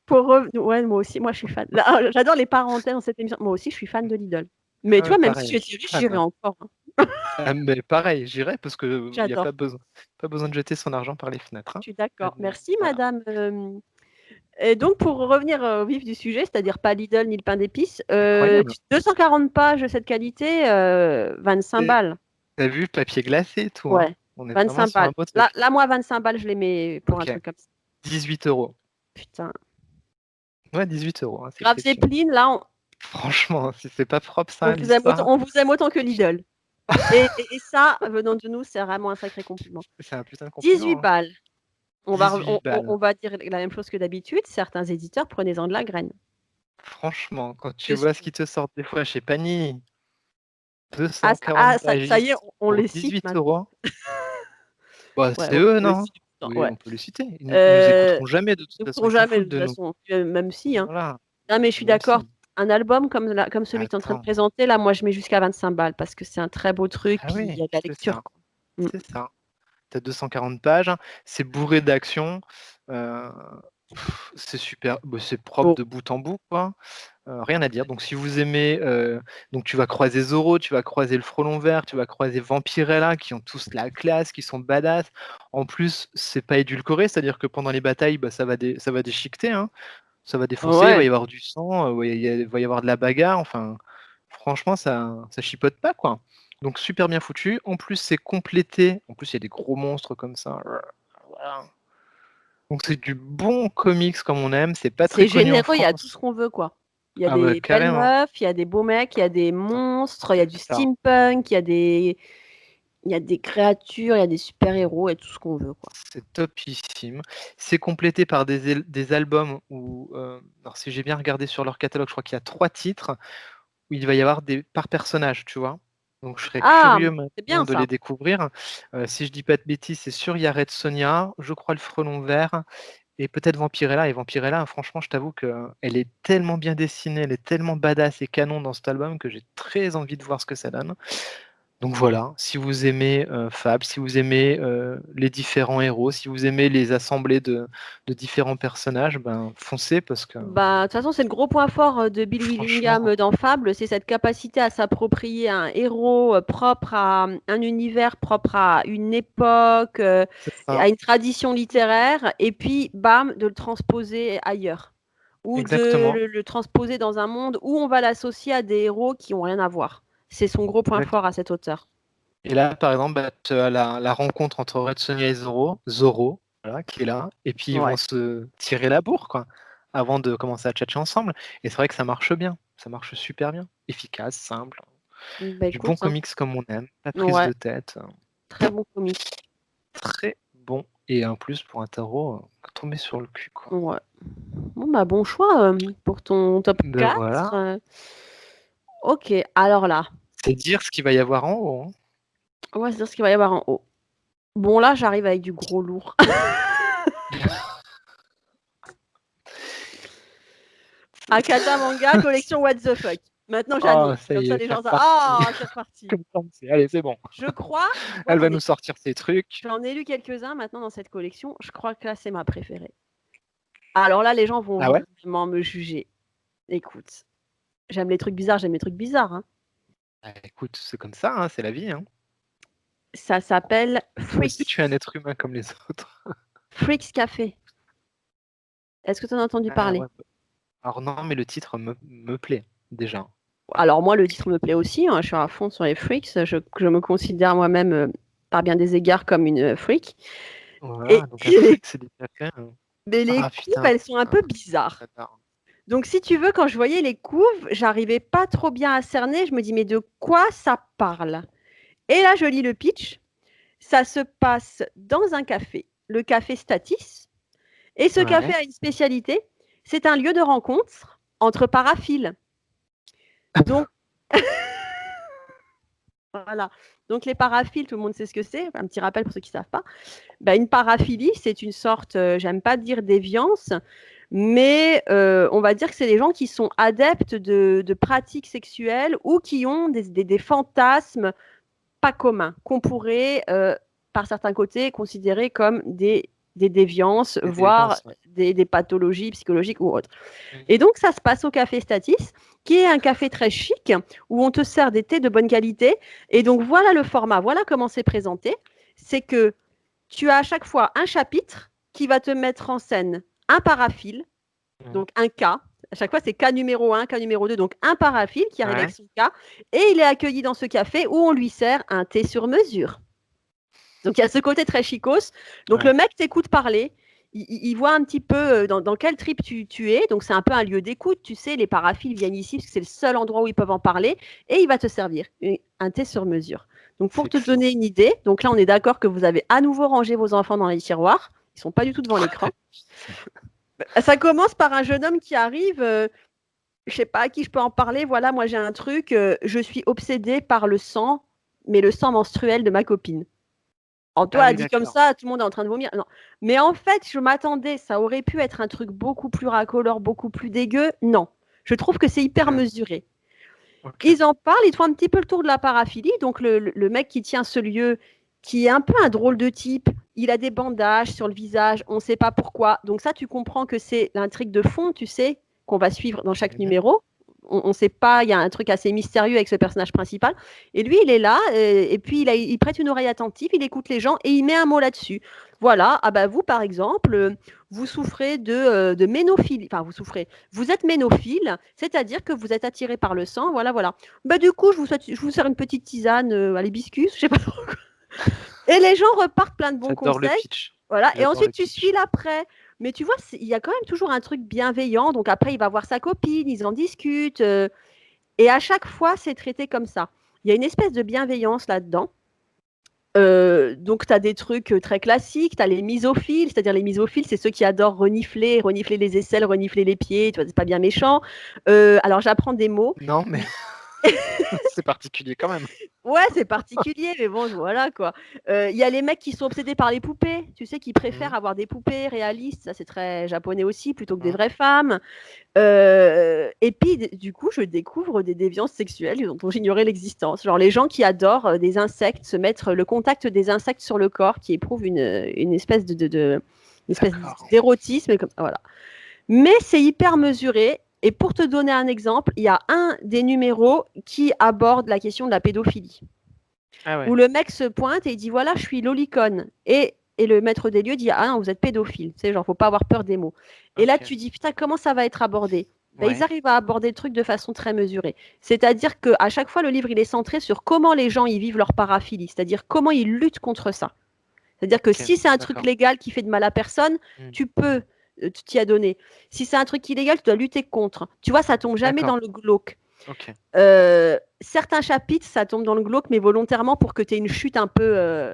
pauvre. ouais, moi aussi, moi je suis fan. Là, j'adore les parenthèses dans cette émission. Moi aussi, je suis fan de Lidl. Mais Ah tu ouais, vois, même si pareil, tu je suis étais riche, fan, j'irais hein. encore, hein. Ah, mais pareil, j'irai parce que il y a J'adore. pas besoin de jeter son argent par les fenêtres, hein. Je suis d'accord. Merci Voilà. madame, et donc pour revenir, au vif du sujet, c'est-à-dire pas Lidl ni le pain d'épices, Incroyable. 240 pages de cette qualité, 25 Et balles. tu vu, papier glacé et tout, hein. Ouais, On est vraiment 25 sur un balles. beau Là truc. là, moi 25 balles, je les mets pour un OK, truc comme ça. 18 €. Putain. Ouais, 18 €, hein, c'est Grave écrit dessus. Zeppelin, là, Franchement, si c'est pas propre ça, l'histoire, on vous aime autant que Lidl. Et ça, venant de nous, c'est vraiment un sacré compliment. c'est un putain de 18 compliment, hein. balles. 18 balles. On va dire la même chose que d'habitude, certains éditeurs, prenez-en de la graine. Franchement, quand tu Je vois ce suis qui te sort des fois chez Panini, ah 240 ça ça y pages est, on pour le cite 18 maintenant. €. Bah, Ouais, c'est eux, on le non? cite, Oui, ouais. on peut les citer. Ils nous écouteront jamais de toute Ne façon, pourront ils s'en jamais de foutent toute de nous. façon, même si, hein. Voilà, Non, mais je suis même d'accord, si. un album comme celui que tu es en train de Attends, présenter, là, moi, je mets jusqu'à 25 balles parce que c'est un très beau truc, ah puis il oui, y a de la c'est lecture, ça, quoi. Mmh. c'est ça. Tu as 240 pages, c'est bourré d'action, heu, c'est super, bah, c'est propre Bon. de bout en bout, quoi. Rien à dire. Donc si vous aimez, donc tu vas croiser Zoro, tu vas croiser le Frelon Vert, tu vas croiser Vampirella qui ont tous la classe, qui sont badass. En plus, c'est pas édulcoré, c'est-à-dire que pendant les batailles, bah, ça va déchiqueter, hein. Ça va défoncer, il va Ouais, y avoir du sang, ouais, il va y avoir de la bagarre, enfin, franchement, ça chipote pas, quoi. Donc super bien foutu. En plus, c'est complété. En plus, il y a des gros monstres comme ça. Voilà. Donc c'est du bon comics comme on aime. C'est pas très c'est connu en généreux, il y a tout ce France. qu'on veut, quoi. Il y a Ah bah des belles carrément. meufs, il y a des beaux mecs, il y a des monstres, il y a du C'est ça. steampunk, il y a des créatures, il y a des super-héros et tout ce qu'on veut, quoi. C'est topissime. C'est complété par des albums où, alors si j'ai bien regardé sur leur catalogue, je crois qu'il y a 3 titres où il va y avoir des par personnage, tu vois? Donc je serais Ah! curieux C'est maintenant bien de ça. les découvrir. Si je dis pas de bêtises, c'est sûr, il y a Red Sonja, je crois le Frelon Vert et peut-être Vampirella. Et Vampirella, franchement, je t'avoue qu'elle est tellement bien dessinée, elle est tellement badass et canon dans cet album que j'ai très envie de voir ce que ça donne. Donc voilà, si vous aimez, Fable, si vous aimez, les différents héros, si vous aimez les assemblées de différents personnages, ben foncez parce que Bah, de toute façon, c'est le gros point fort, de Bill Willingham, franchement, dans Fable, c'est cette capacité à s'approprier un héros, propre à, un univers, propre à une époque, c'est et ça, à une tradition littéraire et puis bam, de le transposer ailleurs ou de exactement, le transposer dans un monde où on va l'associer à des héros qui ont rien à voir. C'est son gros point fort à exactement. cet auteur. Et là, par exemple, bah, tu as la rencontre entre Red Sonja et Zoro, voilà, qui est là, et puis ils Ouais. vont se tirer la bourre, quoi, avant de commencer à tchatcher ensemble. Et c'est vrai que ça marche bien, ça marche super bien. Efficace, simple, Bah, du bon écoute, hein. comics comme on aime, pas de prise Ouais, de tête, très bon comics. très bon. Et en plus, pour un tarot, tomber sur le cul, quoi. Ouais. Bon, bah, bon choix, pour ton top Ben 4. voilà, OK, alors là, c'est dire ce qu'il va y avoir en haut, hein. on va se dire ce qu'il va y avoir en haut. Bon, là, j'arrive avec du gros lourd. Akata Manga, collection What the fuck. Maintenant, Oh, j'annonce. ça Comme y ça, est, les c'est gens disent reparti. ah, c'est reparti. Comme ça, on sait. Allez, c'est bon. Je crois, moi, Elle va nous sortir ses trucs. j'en ai lu quelques-uns maintenant dans cette collection. Je crois que là, c'est ma préférée. Alors là, les gens Ah vont ouais? vraiment me juger. Écoute, j'aime les trucs bizarres, hein. Bah, écoute, c'est comme ça, hein, c'est la vie, hein. Ça s'appelle Toi aussi, tu es un être humain comme les autres. Freaks Café. Est-ce que tu en as entendu Ah parler? ouais. Alors non, mais le titre me plaît. déjà. Alors moi, le titre me plaît aussi, hein, je suis à fond sur les freaks, je me considère moi-même, par bien des égards, comme une freak. Et Voilà, donc un les freak, c'est des personnes. mais les Ah couves, putain, elles sont un peu bizarres. j'adore. Donc si tu veux, quand je voyais les couves, j'arrivais pas trop bien à cerner, je me dis: «Mais de quoi ça parle?» Et là, je lis le pitch, ça se passe dans un café, le café Statis, et ce café Ouais. a une spécialité, c'est un lieu de rencontre entre paraphiles. Donc voilà, donc les paraphiles, tout le monde sait ce que c'est, un petit rappel pour ceux qui ne savent pas. Bah, une paraphilie, c'est une sorte, j'aime pas dire déviance, mais on va dire que c'est des gens qui sont adeptes de pratiques sexuelles ou qui ont des fantasmes pas communs, qu'on pourrait, par certains côtés, considérer comme des déviances, Des voire déviances, ouais. des pathologies psychologiques ou autres. Mhm. Et donc, ça se passe au Café Statis, qui est un café très chic, où on te sert des thés de bonne qualité. Et donc, voilà le format, voilà comment c'est présenté. C'est que tu as à chaque fois un chapitre qui va te mettre en scène un paraphile, Mhm. donc un cas. À chaque fois, c'est cas numéro 1, cas numéro 2, donc un paraphile qui arrive avec Ouais. son cas. Et il est accueilli dans ce café où on lui sert un thé sur mesure. Donc il y a ce côté très chicos. Donc le Ouais. mec t'écoute parler, il voit un petit peu dans quel trip tu es. Donc c'est un peu un lieu d'écoute, tu sais, les paraphiles viennent ici parce que c'est le seul endroit où ils peuvent en parler. Et il va te servir un thé sur mesure. Donc C'est pour te excellent. donner une idée, donc là on est d'accord que vous avez à nouveau rangé vos enfants dans les tiroirs. Ils sont pas du tout devant l'écran. Ça commence par un jeune homme qui arrive. Je sais pas à qui je peux en parler. Voilà, moi j'ai un truc. Je suis obsédée par le sang, mais le sang menstruel de ma copine. Alors Ah toi, oui, dit comme d'accord. ça, tout le monde est en train de vomir. Non. Mais en fait, je m'attendais, ça aurait pu être un truc beaucoup plus racoleur, beaucoup plus dégueu. Non. Je trouve que c'est hyper Mhm. mesuré. Ok. Ils en parlent, ils te font un petit peu le tour de la paraphilie. Donc le mec qui tient ce lieu, qui est un peu un drôle de type, il a des bandages sur le visage, on ne sait pas pourquoi. Donc ça, tu comprends que c'est l'intrigue de fond, tu sais, qu'on va suivre dans chaque Mhm. numéro. On ne sait pas, il y a un truc assez mystérieux avec ce personnage principal. Et lui, il est là, et puis il prête une oreille attentive, il écoute les gens et il met un mot là-dessus. Voilà, ah bah vous, par exemple, vous souffrez de ménophilie. Enfin, vous êtes ménophile, c'est-à-dire que vous êtes attiré par le sang, voilà, voilà. Bah, du coup, je vous sers une petite tisane à l'hibiscus, je sais pas trop quoi. Et les gens repartent plein de bons J'adore le conseils. pitch. Voilà, et J'adore ensuite le tu suis pitch. l'après. Mais tu vois, il y a quand même toujours un truc bienveillant. Donc après, il va voir sa copine, ils en discutent. Et à chaque fois, c'est traité comme ça. Il y a une espèce de bienveillance là-dedans. Donc, tu as des trucs très classiques. Tu as les misophiles, c'est-à-dire les misophiles, c'est ceux qui adorent renifler les aisselles, renifler les pieds. Tu vois, c'est pas bien méchant. Alors, j'apprends des mots. Non, mais c'est particulier quand même. Ouais, c'est particulier, mais bon, voilà quoi. Il y a les mecs qui sont obsédés par les poupées, tu sais, qui préfèrent Mhm. avoir des poupées réalistes, ça c'est très japonais aussi, plutôt que des Mhm. vraies femmes. Et puis, du coup, je découvre des déviances sexuelles dont j'ignorais l'existence. Genre les gens qui adorent des insectes, se mettre le contact des insectes sur le corps, qui éprouvent une espèce une espèce D'accord. d'érotisme, comme ça, voilà. Mais c'est hyper mesuré. Et pour te donner un exemple, il y a un des numéros qui aborde la question de la pédophilie Ah ouais. où le mec se pointe et il dit voilà, je suis lolicone. Et le maître des lieux dit ah non, vous êtes pédophile. Tu sais, genre, faut pas avoir peur des mots. Et là, Ok. tu dis putain, comment ça va être abordé? Ben, ils Ouais. arrivent à aborder le truc de façon très mesurée. C'est-à-dire qu'à chaque fois, le livre, il est centré sur comment les gens y vivent leur paraphilie, c'est-à-dire comment ils luttent contre ça. C'est-à-dire que Ok. si c'est un truc D'accord. légal qui fait de mal à personne, Mhm. tu peux t'y adonner. Si c'est un truc illégal, tu dois lutter contre. Tu vois, ça tombe jamais D'accord. dans le glauque. Ok. Certains chapitres, ça tombe dans le glauque, mais volontairement pour que tu aies une chute un peu.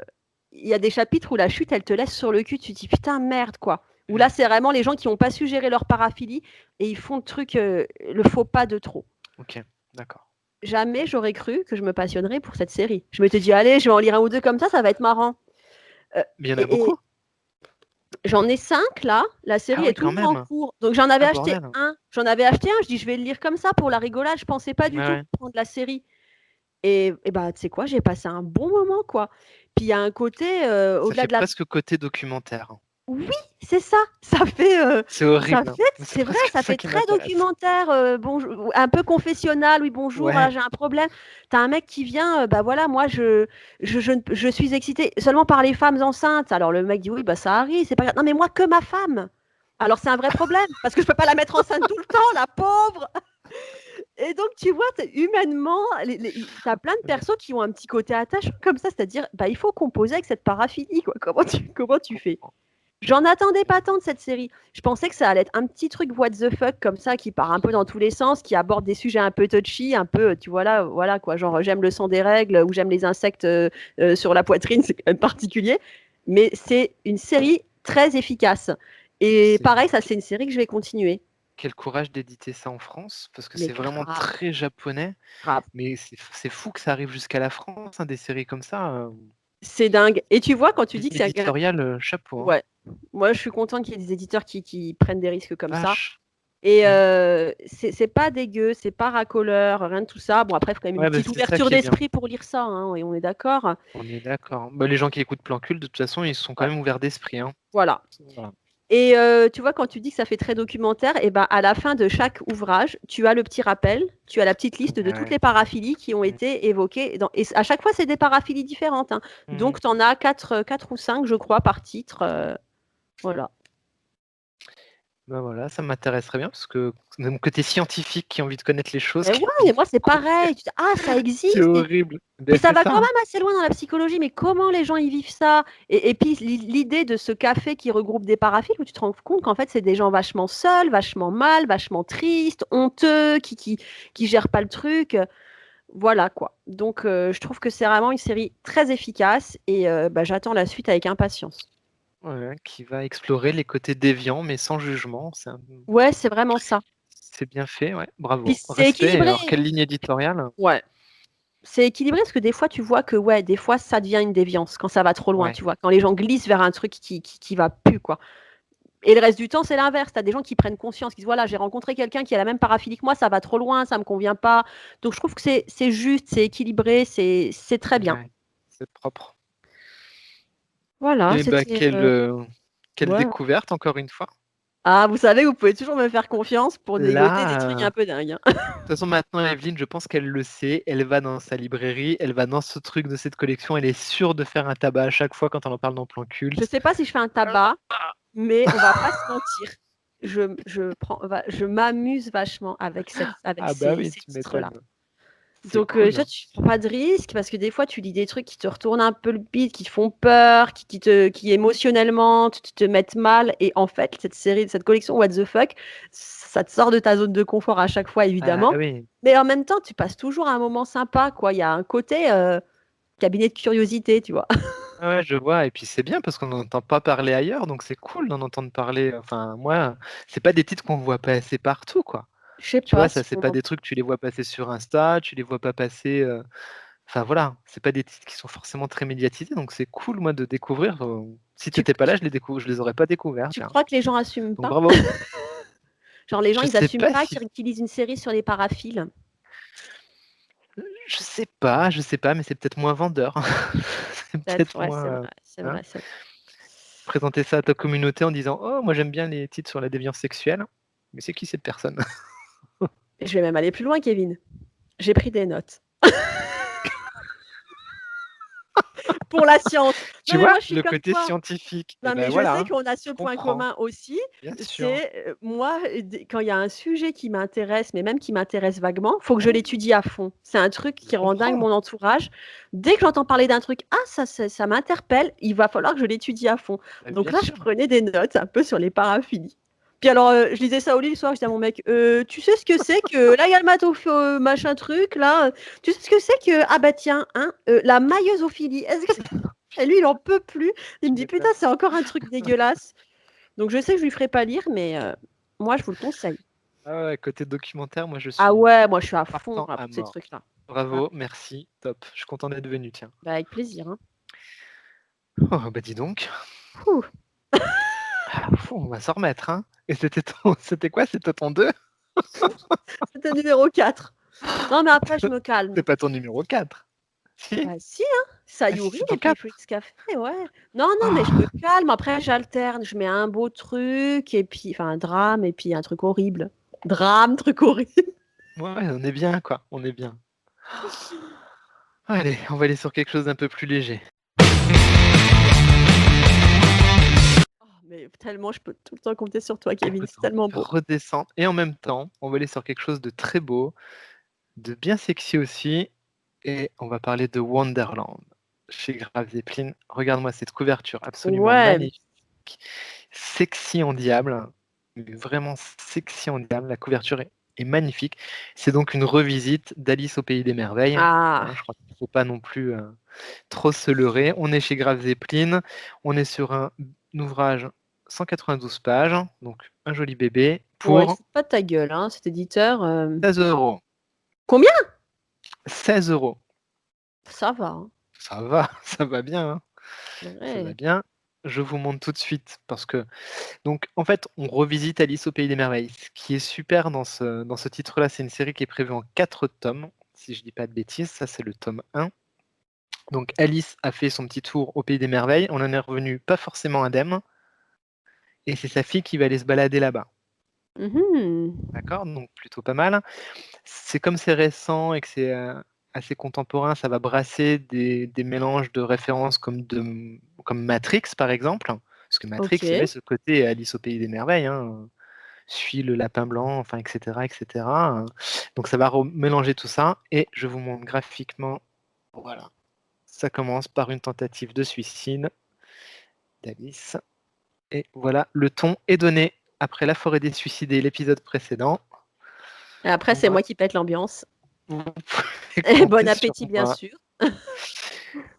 Il y a des chapitres où la chute, elle te laisse sur le cul, tu te dis putain, merde, quoi. Où là, Mhm. c'est vraiment les gens qui n'ont pas su gérer leur paraphilie et ils font le truc, le faux pas de trop. Ok. D'accord. Jamais j'aurais cru que je me passionnerais pour cette série. Je m'étais dit, allez, je vais en lire un ou deux comme ça va être marrant. Euh, Mais il y en a et beaucoup? j'en ai 5 là, la Ah série est oui, quand toujours en même. cours. Donc j'en avais Ah acheté bordel. un. J'en avais acheté un, je dis, je vais le lire comme ça pour la rigolade. Je pensais pas Ouais, du tout ouais. prendre la série. Et bah, tu sais quoi, j'ai passé un bon moment, quoi. Puis il y a un côté, Ça au-delà fait de la. presque côté documentaire. Oui, c'est ça. Ça fait, C'est horrible, hein. Mais c'est c'est vrai, presque ça ça fait qui très m'intéresse. documentaire, un peu confessionnal. Oui, bonjour, voilà, Ouais. j'ai un problème. Tu as un mec qui vient, bah voilà, moi, je suis excitée seulement par les femmes enceintes. Alors le mec dit, oui, bah ça arrive, c'est pas grave. Non, mais moi, que ma femme. Alors c'est un vrai problème, parce que je peux pas la mettre enceinte tout le temps, la pauvre. Et donc, tu vois, humainement, t'as plein de persos qui ont un petit côté attachant comme ça, c'est-à-dire, bah, il faut composer avec cette paraphilie, quoi. Comment tu fais? J'en attendais pas tant de cette série. Je pensais que ça allait être un petit truc what the fuck comme ça, qui part un peu dans tous les sens, qui aborde des sujets un peu touchy, un peu, tu vois là, voilà quoi, genre j'aime le son des règles ou j'aime les insectes sur la poitrine, c'est quand même particulier. Mais c'est une série très efficace. Et C'est pareil, ça c'est une série que je vais continuer. quel courage d'éditer ça en France, parce que Mais c'est vraiment grave, très japonais, grave. mais c'est fou que ça arrive jusqu'à la France, hein, des séries comme ça. C'est dingue. Et tu vois, quand tu dis que c'est un... Éditorial, chapeau, hein. Ouais. Moi, je suis contente qu'il y ait des éditeurs qui prennent des risques comme ça. Vache. Et Mm. c'est pas dégueu, c'est pas racoleur, rien de tout ça. Bon, après, il faut quand même une Ouais, bah, petite c'est ça ouverture qui est bien. d'esprit pour lire ça, hein, et on est d'accord. On est d'accord. Bah, les gens qui écoutent Plan Cul, de toute façon, ils sont quand Ouais, même ouverts d'esprit, hein. voilà. Voilà. Et tu vois, quand tu dis que ça fait très documentaire, et ben à la fin de chaque ouvrage, tu as le petit rappel, tu as la petite liste de toutes Ouais. les paraphilies qui ont Mm. été évoquées. Et à chaque fois, c'est des paraphilies différentes, hein. Mhm. Donc, tu en as 4 ou 5, je crois, par titre. Voilà. Bah voilà, ça m'intéresserait bien parce que de mon côté scientifique qui a envie de connaître les choses, Mais qui ouais, a envie mais de moi, c'est découvrir, pareil. Tu dis, ah, ça c'est existe. horrible. Mais Ben, ça c'est va quand ça. même assez loin dans la psychologie, mais comment les gens y vivent ça? Et puis l'idée de ce café qui regroupe des paraphiles, où tu te rends compte qu'en fait, c'est des gens vachement seuls, vachement mal, vachement tristes, honteux, qui gèrent pas le truc. Voilà quoi. Donc je trouve que c'est vraiment une série très efficace et bah, j'attends la suite avec impatience. Ouais, qui va explorer les côtés déviants mais sans jugement. Ouais, c'est vraiment ça. C'est bien fait, ouais. Puis Bravo. c'est Respect. équilibré. Alors, quelle ligne éditoriale? Ouais. C'est équilibré parce que des fois, tu vois que ouais, des fois, ça devient une déviance quand ça va trop loin, Ouais. tu vois, quand les gens glissent vers un truc qui va plus, quoi. Et le reste du temps, c'est l'inverse. Tu as des gens qui prennent conscience, qui disent voilà, j'ai rencontré quelqu'un qui a la même paraphilie que moi, ça va trop loin, ça me convient pas. Donc je trouve que c'est juste, c'est équilibré, c'est très bien. Ouais. C'est propre. Voilà, Et bah, c'était. quelle Ouais. découverte, encore une fois. Ah, vous savez, vous pouvez toujours me faire confiance pour dégoter des trucs Là, un peu dingues, hein. de toute façon, maintenant, Evelyne, je pense qu'elle le sait. Elle va dans sa librairie, elle va dans ce truc de cette collection. Elle est sûre de faire un tabac à chaque fois quand on en parle dans Plan Je Culte. sais pas si je fais un tabac, mais on va pas se mentir. Je m'amuse vachement avec Ah bah oui, ces tu titres-là. m'étonnes. C'est Donc, cool, toi, hein. tu prends pas de risques parce que des fois, tu lis des trucs qui te retournent un peu le bide, qui te font peur, qui émotionnellement te mettent mal. Et en fait, cette série, cette collection What the fuck, ça te sort de ta zone de confort à chaque fois, Ah évidemment. oui. Mais en même temps, tu passes toujours un moment sympa, quoi. Il y a un côté cabinet de curiosité, tu vois. Ah ouais, je vois. Et puis c'est bien parce qu'on n'entend pas parler ailleurs, donc c'est cool d'en entendre parler. Enfin, moi, c'est pas des titres qu'on voit passer partout, quoi. Je sais Tu vois, pas ça, si c'est on pas en... des trucs, tu les vois passer sur Insta, tu les vois pas passer. Enfin voilà, c'est pas des titres qui sont forcément très médiatisés, donc c'est cool, moi, de découvrir. Si tu, t'étais pas là, tu, je les aurais pas découverts, tu tiens. crois que les gens assument Donc pas? bravo. Genre, les gens, Je ils sais assument pas pas si, qu'ils utilisent une série sur les paraphiles. je sais pas, mais c'est peut-être moins vendeur. C'est Peut-être, peut-être ouais, c'est moins. vrai, c'est Hein, vrai, c'est vrai. présenter ça à ta communauté en disant: «Oh, moi j'aime bien les titres sur la déviance sexuelle». Mais c'est qui cette personne? Et je vais même aller plus loin, Kevin. J'ai pris des notes. Pour la science. Tu Non, mais vois? moi, je suis Le comme côté toi. scientifique. Et Non, ben mais je voilà, sais hein, qu'on a ce je point comprends, commun aussi. bien sûr. C'est moi, quand il y a un sujet qui m'intéresse, mais même qui m'intéresse vaguement, faut que je l'étudie à fond. C'est un truc Je qui rend dingue comprends. mon entourage. Dès que j'entends parler d'un truc, ah, ça m'interpelle, il va falloir que je l'étudie à fond. Bah, Donc bien là, je sûr. prenais des notes un peu sur les paraphilies. Puis alors, je lisais ça au lit le soir, je disais à mon mec, tu sais ce que c'est que là, il y a le machin truc, là, tu sais ce que c'est que, ah bah tiens, hein, la maïeusophilie. Est-ce que et lui, il en peut plus. Il Tu me dit, putain, m'étonnes. c'est encore un truc dégueulasse. Donc je sais que je lui ferai pas lire, mais moi, je vous le conseille. Ah ouais, côté documentaire, moi je Ah suis ouais, moi, je suis à fond partant là, à pour ces mort. trucs-là. Ouais. Bravo, merci, top. Je suis content d'être venu, tiens. Bah, avec plaisir, hein. Oh, bah dis donc. Ouh, Ah, on va s'en remettre, hein. Et c'était quoi? C'était ton 2? c'était numéro 4. Non, mais après, je me calme. C'est pas ton numéro 4. Si? Bah si, hein, Ah si, Sayuri c'est ton et puis 4. Fritz Café, ouais. Non, non, mais je me Ah, calme. Après, j'alterne. Je mets un beau truc et puis, enfin, un drame et puis un truc horrible. Drame, truc horrible. ouais, on est bien, quoi. On est bien. Allez, on va aller sur quelque chose d'un peu plus léger. Oh, mais tellement, je peux tout le temps compter sur toi, Kevin. C'est Redescendre, tellement beau. redescendre. Et en même temps, on va aller sur quelque chose de très beau. de bien sexy aussi. Et on va parler de Wonderland chez Grave Zeppelin. Regarde-moi cette couverture absolument Ouais. magnifique. Sexy en diable. Mais vraiment sexy en diable. La couverture est magnifique. C'est donc une revisite d'Alice au Pays des Merveilles. Ah. Je crois qu'il ne faut pas non plus trop se leurrer. On est chez Grave Zeppelin. On est sur un ouvrage 192 pages. Donc un joli bébé Ouais, pour c'est pas de ta gueule, hein, cet éditeur. 16 €. Combien? 16 €. Ça va, hein. Ça va, ça va bien, hein. Ça va Ouais. bien. Je vous montre tout de suite parce que donc en fait, on revisite Alice au Pays des Merveilles. Ce qui est super dans ce titre-là, c'est une série qui est prévue en 4 tomes, si je dis pas de bêtises. Ça, c'est le tome 1. Donc Alice a fait son petit tour au Pays des Merveilles. On en est revenu pas forcément indemne. Et c'est sa fille qui va aller se balader là-bas. Mhm. D'accord? Donc plutôt pas mal. C'est comme c'est récent et que c'est assez contemporain, ça va brasser des mélanges de références comme Matrix, par exemple. Parce que Matrix, il y avait Ok. ce côté Alice au Pays des Merveilles, hein, Suis le lapin blanc, enfin, etc., etc. Donc ça va mélanger tout ça. Et je vous montre graphiquement. Voilà. Ça commence par une tentative de suicide d'Alice. Et voilà, le ton est donné après La forêt des suicidés, l'épisode précédent. Et après, On c'est va moi qui pète l'ambiance. vous pouvez Et bon compter sur appétit, bien moi. sûr.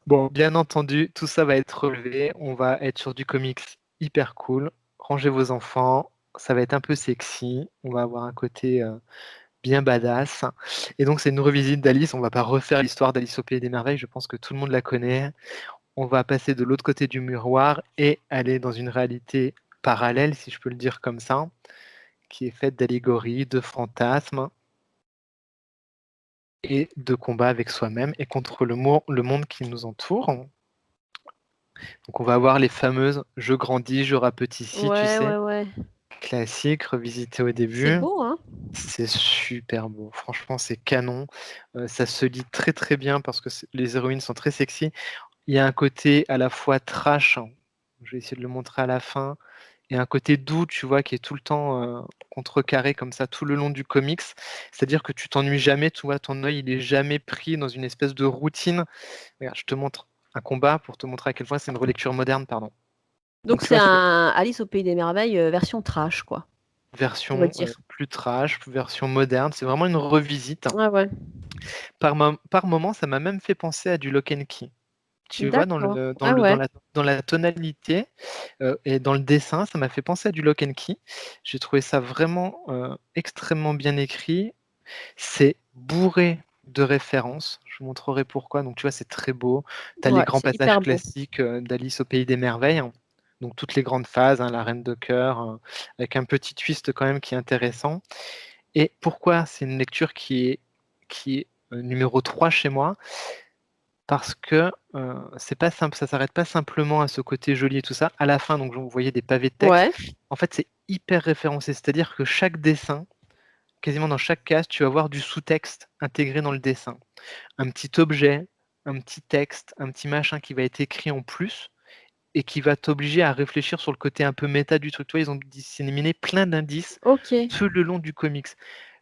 Bon, bien entendu, tout ça va être relevé. On va être sur du comics hyper cool. Rangez vos enfants. Ça va être un peu sexy. On va avoir un côté bien badass. Et donc, c'est une revisite d'Alice. On va pas refaire l'histoire d'Alice au Pays des Merveilles. Je pense que tout le monde la connaît. On va passer de l'autre côté du miroir et aller dans une réalité parallèle, si je peux le dire comme ça, qui est faite d'allégories, de fantasmes et de combats avec soi-même et contre le monde qui nous entoure. Donc on va avoir les fameuses «je grandis, je rapetissis», tu Ouais, sais? ouais, ouais. Classique, revisité au C'est début. beau, hein? C'est super beau, franchement c'est canon. Ça se lit très, très bien parce que les héroïnes sont très sexy. Il y a un côté à la fois trash, hein, je vais essayer de le montrer à la fin, et un côté doux, tu vois? Qui est tout le temps, contrecarré comme ça tout le long du comics. C'est-à-dire que tu t'ennuies jamais, tu vois? Ton œil, il est jamais pris dans une espèce de routine. Regarde, je te montre un combat pour te montrer à quel point c'est une relecture moderne, pardon. Donc Donc tu c'est vois, c'est un Alice au Pays des Merveilles, version trash, quoi, on va version, dire. plus trash, version moderne, c'est vraiment une revisite. Ouais, ouais. Par moment, ça m'a même fait penser à du Lock and Key. Tu vois, dans D'accord. le dans Ah le dans ouais. la dans la tonalité, et dans le dessin, ça m'a fait penser à du Lock and Key. J'ai trouvé ça vraiment, extrêmement bien écrit. C'est bourré de références. Je vous montrerai pourquoi. Donc tu vois, c'est très beau. Tu as les Ouais, grands c'est passages hyper beau. classiques, d'Alice au Pays des Merveilles, hein. Donc toutes les grandes phases, hein, la reine de cœur, avec un petit twist quand même qui est intéressant. Et pourquoi c'est une lecture qui est, numéro 3 chez moi? Parce que, c'est pas simple, ça s'arrête pas simplement à ce côté joli et tout ça. À la fin, donc vous voyez des pavés de texte. Ouais. En fait, c'est hyper référencé, c'est-à-dire que chaque dessin, quasiment dans chaque case, tu vas avoir du sous-texte intégré dans le dessin. Un petit objet, un petit texte, un petit machin qui va être écrit en plus et qui va t'obliger à réfléchir sur le côté un peu méta du truc. Tu vois, ils ont disséminé plein d'indices OK. tout le long du comics.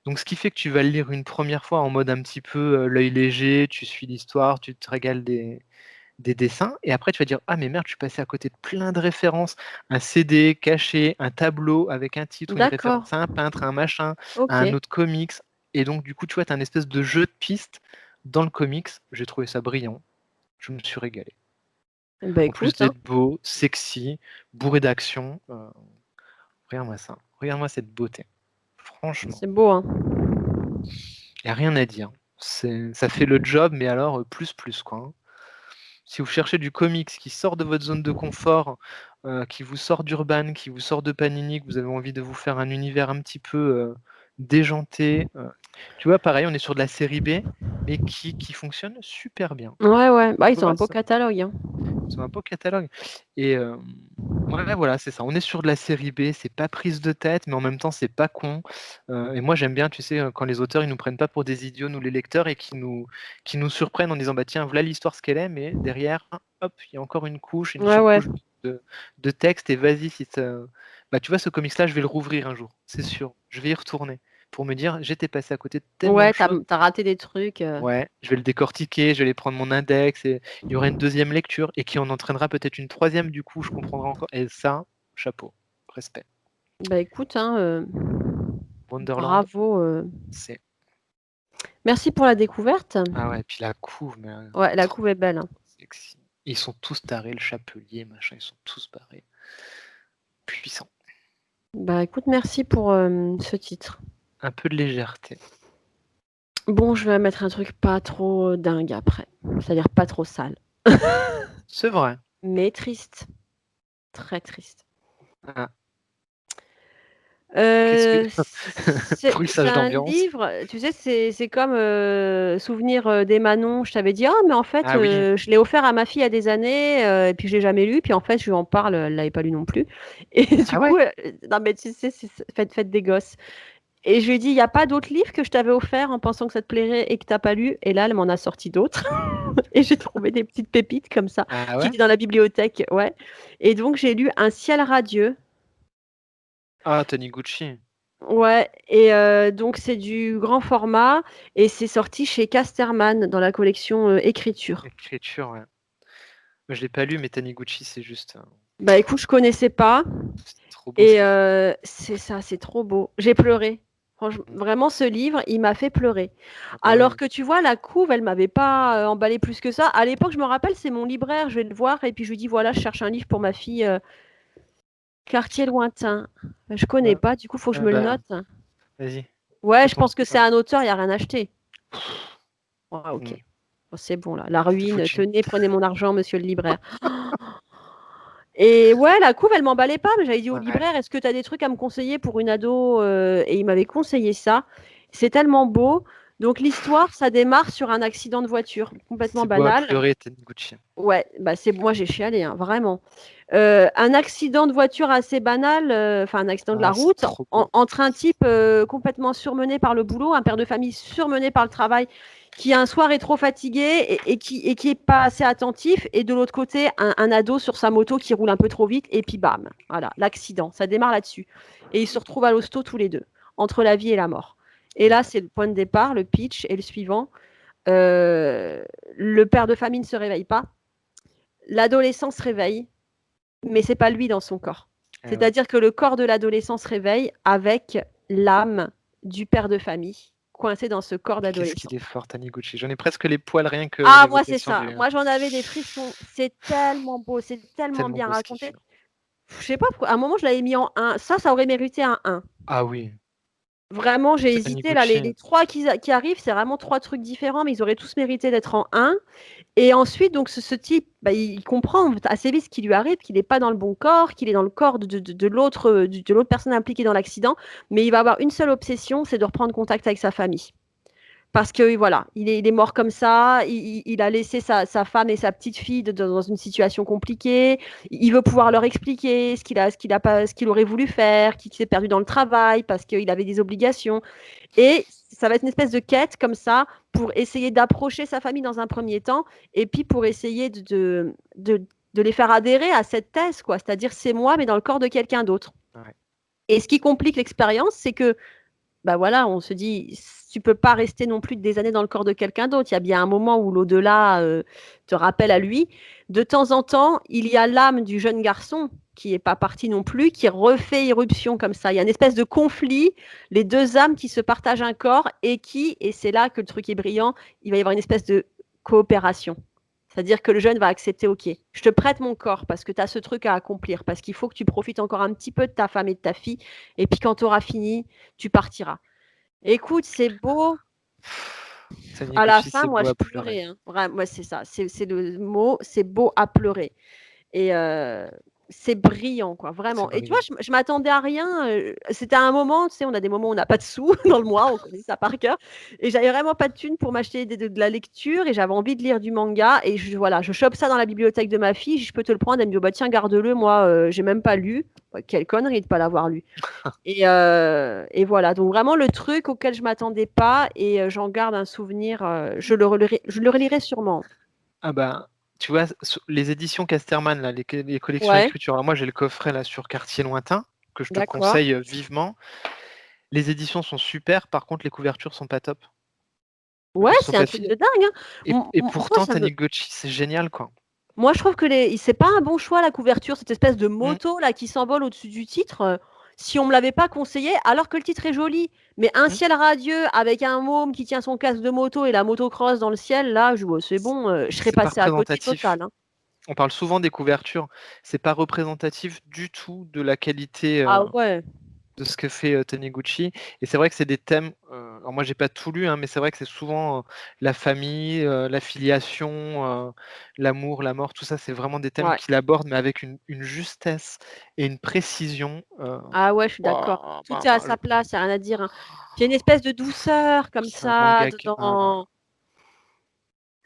Donc ce qui fait que tu vas le lire une première fois en mode un petit peu, l'œil léger, tu suis l'histoire, tu te régales des dessins et après tu vas dire: «Ah mais merde, je suis passé à côté de plein de références». Un CD caché, un tableau avec un titre, une D'accord. référence à un peintre, à un machin, à un OK. autre comics et donc du coup, tu vois, tu as un espèce de jeu de pistes dans le comics. J'ai trouvé ça brillant. Je me suis régalé. Bah, En plus écoute, hein, d'être beau, sexy, bourré d'action, regarde-moi ça. Regarde-moi cette beauté. Franchement, c'est beau, hein. il y a rien à dire. Ça fait le job, mais alors, plus quoi, hein. Si vous cherchez du comics qui sort de votre zone de confort, qui vous sort d'Urban, qui vous sort de Panini, que vous avez envie de vous faire un univers un petit peu, déjanté, tu vois, pareil, on est sur de la série B, mais qui fonctionne super bien. Ouais, ouais. Bah, Tu ils ont un vois? beau catalogue, hein. C'est un beau catalogue et ouais, voilà, c'est ça. On est sur de la série B, c'est pas prise de tête, mais en même temps, c'est pas con, et moi, j'aime bien, tu sais, quand les auteurs, ils nous prennent pas pour des idiots, nous les lecteurs et qui nous surprennent en disant: «Bah, tiens, voilà l'histoire ce qu'elle est», mais derrière, hop, il y a encore une Ouais, ouais. surcouche de texte et vas-y si ça bah, tu vois, ce comics-là, je vais le rouvrir un jour, c'est sûr. Je vais y retourner pour me dire j'étais passé à côté de tellement Ouais, de choses. t'as raté des trucs. Ouais, je vais le décortiquer, je vais aller prendre mon index et il y aura une deuxième lecture et qui en entraînera peut-être une troisième du coup, je comprendrai encore. Et ça, chapeau, respect. Bah écoute, hein, Wonderland, bravo. c'est. Merci pour la découverte. Ah ouais, puis la couve, mais Ouais, la trop couve est belle, hein. sexy. Ils sont tous tarés, le chapelier, machin, ils sont tous barrés. Puissant. Bah écoute, merci pour ce titre. Un peu de légèreté. Bon, je vais mettre un truc pas trop dingue après. C'est-à-dire pas trop sale. C'est vrai. Mais triste. Très triste. Ah, qu'est-ce que. Euh, c'est Bruissage un d'ambiance. livre, tu sais, c'est comme Souvenir des Manon. Je t'avais dit, ah, mais en fait, Ah oui. je l'ai offert à ma fille il y a des années, et puis je l'ai jamais lu. Puis en fait, je lui en parle, elle l'avait pas lu non plus. Et du Ah coup, ouais? non, mais tu sais, faites des gosses. Et je lui ai dit, il n'y a pas d'autres livres que je t'avais offert en pensant que ça te plairait et que tu n'as pas lu. Et là, elle m'en a sorti d'autres. Et j'ai trouvé des petites pépites comme ça, Ah qui ouais? étaient dans la bibliothèque. Ouais. Et donc, j'ai lu Un ciel radieux. Ah, Taniguchi. Ouais. Et donc, c'est du grand format. Et c'est sorti chez Casterman dans la collection Écriture. Écriture, ouais. Moi, je l'ai pas lu, mais Taniguchi, c'est juste. Bah écoute, je connaissais pas. C'est trop beau, Et ces livres. c'est ça, c'est trop beau. J'ai pleuré. Franchement, Mm. vraiment, ce livre, il m'a fait pleurer. Ah bah Alors oui. que tu vois, la couve, elle m'avait pas emballé plus que ça. À l'époque, je me rappelle, c'est mon libraire, je vais le voir, et puis je lui dis, voilà, je cherche un livre pour ma fille, Quartier lointain. Je connais Ouais. pas, du coup, faut que je Ah me le bah, note. vas-y. Ouais, Fais je ton pense que petit c'est pain. un auteur, il n'y a rien acheté. Ouais, ok. Mm. Bon, c'est bon, là. La C'est ruine, foutu. tenez, prenez mon argent, monsieur le libraire. Et ouais, la couve, elle m'emballait pas, mais j'avais dit au Ouais. libraire, est-ce que tu as des trucs à me conseiller pour une ado Et il m'avait conseillé ça. C'est tellement beau. Donc l'histoire, ça démarre sur un accident de voiture, complètement C'est beau à banal. pleurer, Taniguchi. Ouais, bah c'est moi j'ai chialé, hein, vraiment. Un accident de voiture assez banal, enfin un accident de la Ah, c'est route, trop beau. entre un type complètement surmené par le boulot, un père de famille surmené par le travail, qui un soir est trop fatigué et qui est pas assez attentif, et de l'autre côté un ado sur sa moto qui roule un peu trop vite, et puis bam, voilà, l'accident, ça démarre là-dessus. Et ils se retrouvent à l'hosto tous les deux, entre la vie et la mort. Et là, Ouais. c'est le point de départ, le pitch est le suivant. Euh, le père de famille ne se réveille pas, l'adolescent se réveille, mais c'est pas lui dans son corps. Eh ouais. C'est-à-dire que le corps de l'adolescent se réveille avec l'âme du père de famille coincé dans ce corps Qu'est-ce d'adolescent. qu'il est fort, Taniguchi. J'en ai presque les poils rien que Ah, moi, c'est l'évocation ça. du. Moi, j'en avais des frissons. C'est tellement beau, c'est tellement Tellement bien beau ce qu'il raconté. fait. Je sais pas pourquoi. À un moment, je l'avais mis en 1. Ça aurait mérité un 1. Ah oui. Vraiment, j'ai hésité. Là, les, Taniguchi. les trois qui arrivent, c'est vraiment trois trucs différents, mais ils auraient tous mérité d'être en 1. Et ensuite, donc, ce type, bah, il comprend assez vite ce qui lui arrive, qu'il n'est pas dans le bon corps, qu'il est dans le corps de l'autre de l'autre personne impliquée dans l'accident, mais il va avoir une seule obsession, c'est de reprendre contact avec sa famille. Parce que voilà, il est mort comme ça, il a laissé sa femme et sa petite fille dans une situation compliquée. Il veut pouvoir leur expliquer ce qu'il aurait voulu faire, qu'il s'est perdu dans le travail parce qu'il avait des obligations. Et ça va être une espèce de quête comme ça pour essayer d'approcher sa famille dans un premier temps et puis pour essayer de les faire adhérer à cette thèse, quoi. C'est-à-dire c'est moi, mais dans le corps de quelqu'un d'autre. Ouais. Et ce qui complique l'expérience, c'est que bah voilà, on se dit, tu peux pas rester non plus des années dans le corps de quelqu'un d'autre. Il y a bien un moment où l'au-delà te rappelle à lui. De temps en temps, il y a l'âme du jeune garçon qui est pas parti non plus, qui refait irruption comme ça. Il y a une espèce de conflit, les deux âmes qui se partagent un corps et c'est là que le truc est brillant, il va y avoir une espèce de coopération. C'est-à-dire que le jeune va accepter, ok, je te prête mon corps parce que tu as ce truc à accomplir, parce qu'il faut que tu profites encore un petit peu de ta femme et de ta fille, et puis quand tu auras fini, tu partiras. Écoute, c'est beau. À la Taniguchi, fin, c'est moi, beau je à pleurer. pleurais, hein. Vraiment, moi, c'est ça. C'est le mot. C'est beau à pleurer. Et c'est brillant, quoi, C'est vraiment. Et tu vois, brillant. je m'attendais à rien. C'était un moment, tu sais, on a des moments où on n'a pas de sous dans le mois, on connaît ça par cœur. Et j'avais vraiment pas de thunes pour m'acheter de la lecture et j'avais envie de lire du manga. Et voilà, je chope ça dans la bibliothèque de ma fille. Je peux te le prendre. Elle me dit, oh, bah, tiens, garde-le. Moi, j'ai même pas lu. Bah, quelle connerie de pas l'avoir lu. Et voilà, donc vraiment le truc auquel je m'attendais pas et j'en garde un souvenir. Je le relirai sûrement. Ah bah, tu vois, les éditions Casterman, là, les collections Ouais, écriture. Alors moi, j'ai le coffret là sur Quartier lointain que je te d'accord. conseille vivement. Les éditions sont super, par contre les couvertures sont pas top. Ouais, Elles sont c'est un pas truc fi de dingue, hein. et Moi, pourtant ça me Taniguchi, c'est génial, quoi. moi, je trouve que c'est pas un bon choix la couverture, cette espèce de Mmh, moto là qui s'envole au-dessus du titre. Si on me l'avait pas conseillé, alors que le titre est joli, mais un mmh. ciel radieux avec un môme qui tient son casque de moto et la motocross dans le ciel, là, c'est bon, je serais C'est pas passée à côté représentatif. total, hein. On parle souvent des couvertures, c'est pas représentatif du tout de la qualité, Ah ouais, de ce que fait, Taniguchi et c'est vrai que c'est des thèmes, alors moi j'ai pas tout lu, hein, mais c'est vrai que c'est souvent, la famille, la filiation, l'amour, la mort, tout ça, c'est vraiment des thèmes ouais. qu'il aborde, mais avec une justesse et une précision, Ah ouais, je suis d'accord. waouh, Tout est à sa place, y a rien à dire, hein. Puis il y a une espèce de douceur comme c'est un ça mangaka, ah là là. dedans.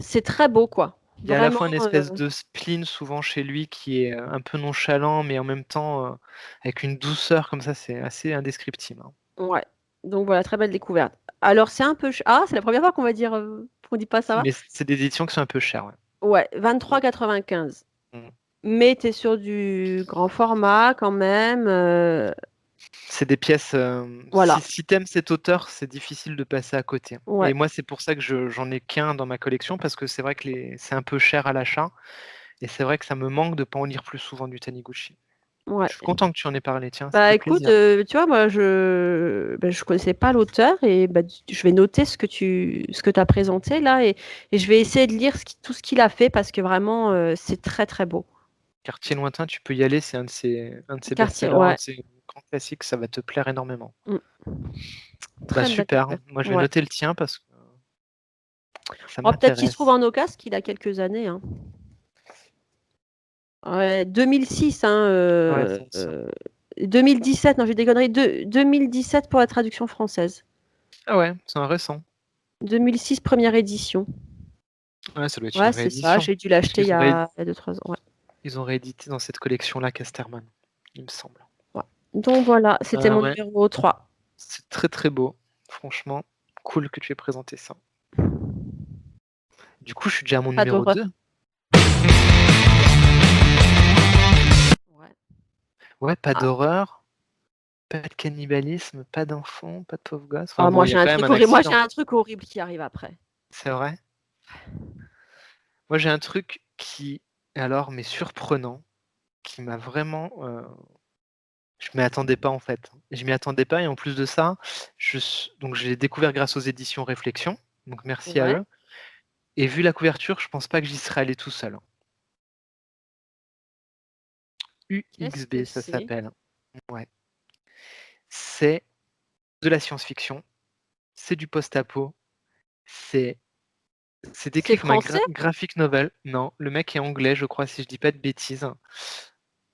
C'est très beau, quoi. Il y a à la Vraiment, fois une espèce de spleen souvent chez lui qui est, un peu nonchalant, mais en même temps, avec une douceur comme ça, c'est assez indescriptible, hein. ouais. Donc voilà, très belle découverte. Alors c'est un peu ch c'est la première fois qu'on va dire, qu'on dit pas ça va? Mais c'est des éditions qui sont un peu chères, ouais. Ouais, 23,95. Mmh. Mais tu es sur du grand format quand même, C'est des pièces, voilà. si tu aimes cet auteur, c'est difficile de passer à côté Ouais, et moi, c'est pour ça que j'en ai qu'un dans ma collection parce que c'est vrai que c'est un peu cher à l'achat et c'est vrai que ça me manque de pas en lire plus souvent du Taniguchi. ouais. Je suis content que tu en aies parlé, tiens, ça Bah, fait écoute, plaisir. tu vois, moi, je connaissais pas l'auteur et bah, je vais noter ce que tu as présenté là et je vais essayer de lire tout ce qu'il a fait parce que vraiment, c'est très, très beau. Quartier lointain, tu peux y aller, c'est un de ses Quartier, best-sellers, un ouais. de ses grands classiques, ça va te plaire énormément. Mmh. Bah, Très belle super, découverte. moi je vais Ouais. noter le tien parce que ça Oh, peut-être qu'il se trouve m'intéresse. en occasion, qu'il a quelques années, hein. Ouais, 2006, hein, Ouais, c'est ancien. 2017, non, j'ai des conneries, 2017 pour la traduction française. Ah ouais, c'est un récent. 2006, première édition. Ouais, ça doit être une Ouais, c'est ça, réédition. j'ai dû Parce l'acheter il y qu'ils ont a 2-3 ans, ouais. ils ont réédité dans cette collection-là Casterman, il me semble. Ouais. Donc voilà, c'était mon Ouais, numéro 3. c'est très, très beau. Franchement, cool que tu aies présenté ça. Du coup, je suis déjà à mon Pas numéro d'horreur. 2. Ouais. Ouais, pas Ah, d'horreur, pas de cannibalisme, pas d'enfant, pas de pauvre gosse. Enfin ah, bon, moi il y j'ai a un quand même truc un horrible. Moi j'ai accident. un truc horrible qui arrive après. C'est vrai? Moi, j'ai un truc qui mais surprenant, qui m'a vraiment, je m'y attendais pas, en fait. Je m'y attendais pas et en plus de ça, donc je l'ai découvert grâce aux éditions Réflexion, donc merci à Ouais. eux et vu la couverture, je pense pas que j'y serais allé tout seul. Qu'est-ce que UXB, ça c'est? s'appelle. Ouais. C'est de la science-fiction, c'est du post-apo, c'est c'est C'est décrit comme un français? graphic novel. Non, le mec est anglais, je crois, si je dis pas de bêtises.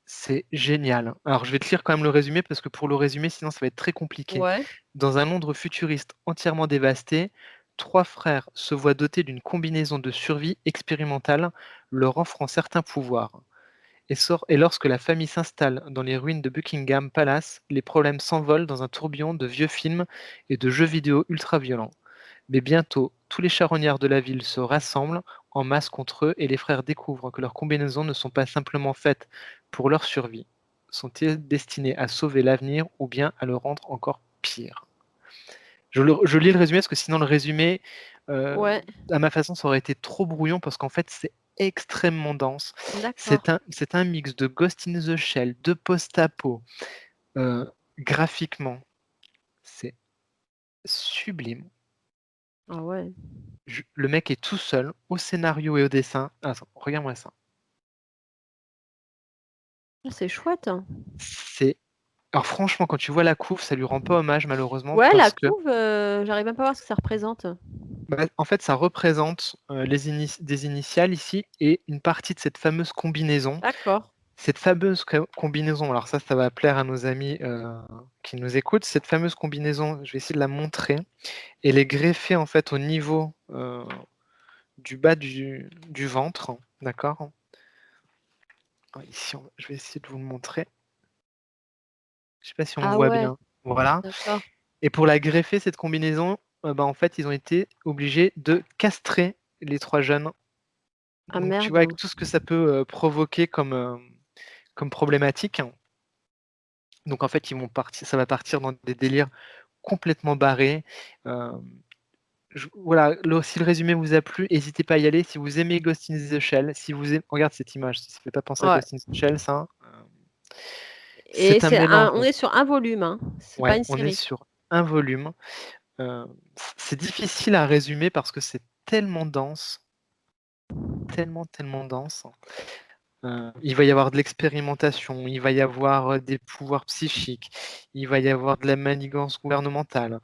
C'est génial. Alors, je vais te lire quand même le résumé parce que pour le résumer, sinon ça va être très compliqué. Ouais. Dans un Londres futuriste entièrement dévasté, 3 frères se voient dotés d'une combinaison de survie expérimentale leur offrant certains pouvoirs. Et lorsque la famille s'installe dans les ruines de Buckingham Palace, les problèmes s'envolent dans un tourbillon de vieux films et de jeux vidéo ultra-violents. Mais bientôt, tous les charognards de la ville se rassemblent en masse contre eux et les frères découvrent que leurs combinaisons ne sont pas simplement faites pour leur survie. Sont-ils destinés à sauver l'avenir ou bien à le rendre encore pire? Je lis le résumé parce que sinon le résumé, heu, Ouais. à ma façon, ça aurait été trop brouillon parce qu'en fait, c'est extrêmement dense. D'accord. C'est un mix de Ghost in the Shell, de post-apo, graphiquement, c'est sublime. Ah ouais. Le mec est tout seul au scénario et au dessin. Attends, regarde-moi ça. Ah, c'est chouette, hein. C'est alors franchement, quand tu vois la couve, ça lui rend pas hommage malheureusement Ouais, la parce que, couve, j'arrive même pas à voir ce que ça représente. bah, en fait, ça représente, des initiales ici et une partie de cette fameuse combinaison. D'accord. Cette fameuse combinaison, alors ça va plaire à nos amis, qui nous écoutent. Cette fameuse combinaison, je vais essayer de la montrer. Elle est greffée en fait au niveau, du bas du ventre, d'accord? Ici, je vais essayer de vous le montrer. Je sais pas si on Ah voit ouais, bien. Voilà. d'accord. Et pour la greffer, cette combinaison, bah, en fait, ils ont été obligés de castrer les 3 jeunes. Ah Donc tu vois, avec merde. tout ce que ça peut, provoquer comme problématique. Donc en fait, ils vont partir ça va partir dans des délires complètement barré. Voilà, si le résumé vous a plu, n'hésitez pas à y aller. Si vous aimez Ghost in the Shell, si vous aimez... Regarde cette image, ça ne fait pas penser à Ouais. Ghost in the Shell, ça. Et C'est un mélange. on est sur un volume, hein. C'est pas Ouais, une on est série. sur un volume. C'est difficile à résumer parce que c'est tellement dense, tellement dense. Il va y avoir de l'expérimentation, il va y avoir des pouvoirs psychiques, il va y avoir de la manigance gouvernementale,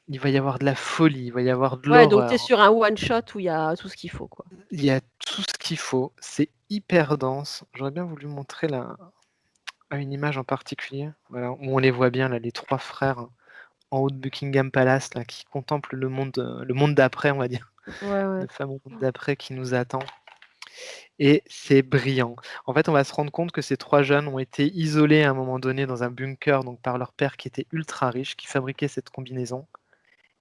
il va y avoir de la folie, il va y avoir de Ouais, donc tu es l'horreur. sur un one shot où il y a tout ce qu'il faut, quoi. Il y a tout ce qu'il faut, c'est hyper dense. J'aurais bien voulu montrer une image en particulier, voilà, où on les voit bien, là, les 3 frères en haut de Buckingham Palace, là, qui contemplent le monde d'après, on va dire, Ouais, ouais. le fameux monde d'après qui nous attend. Et c'est brillant. En fait, on va se rendre compte que ces 3 jeunes ont été isolés à un moment donné dans un bunker, donc par leur père qui était ultra riche, qui fabriquait cette combinaison.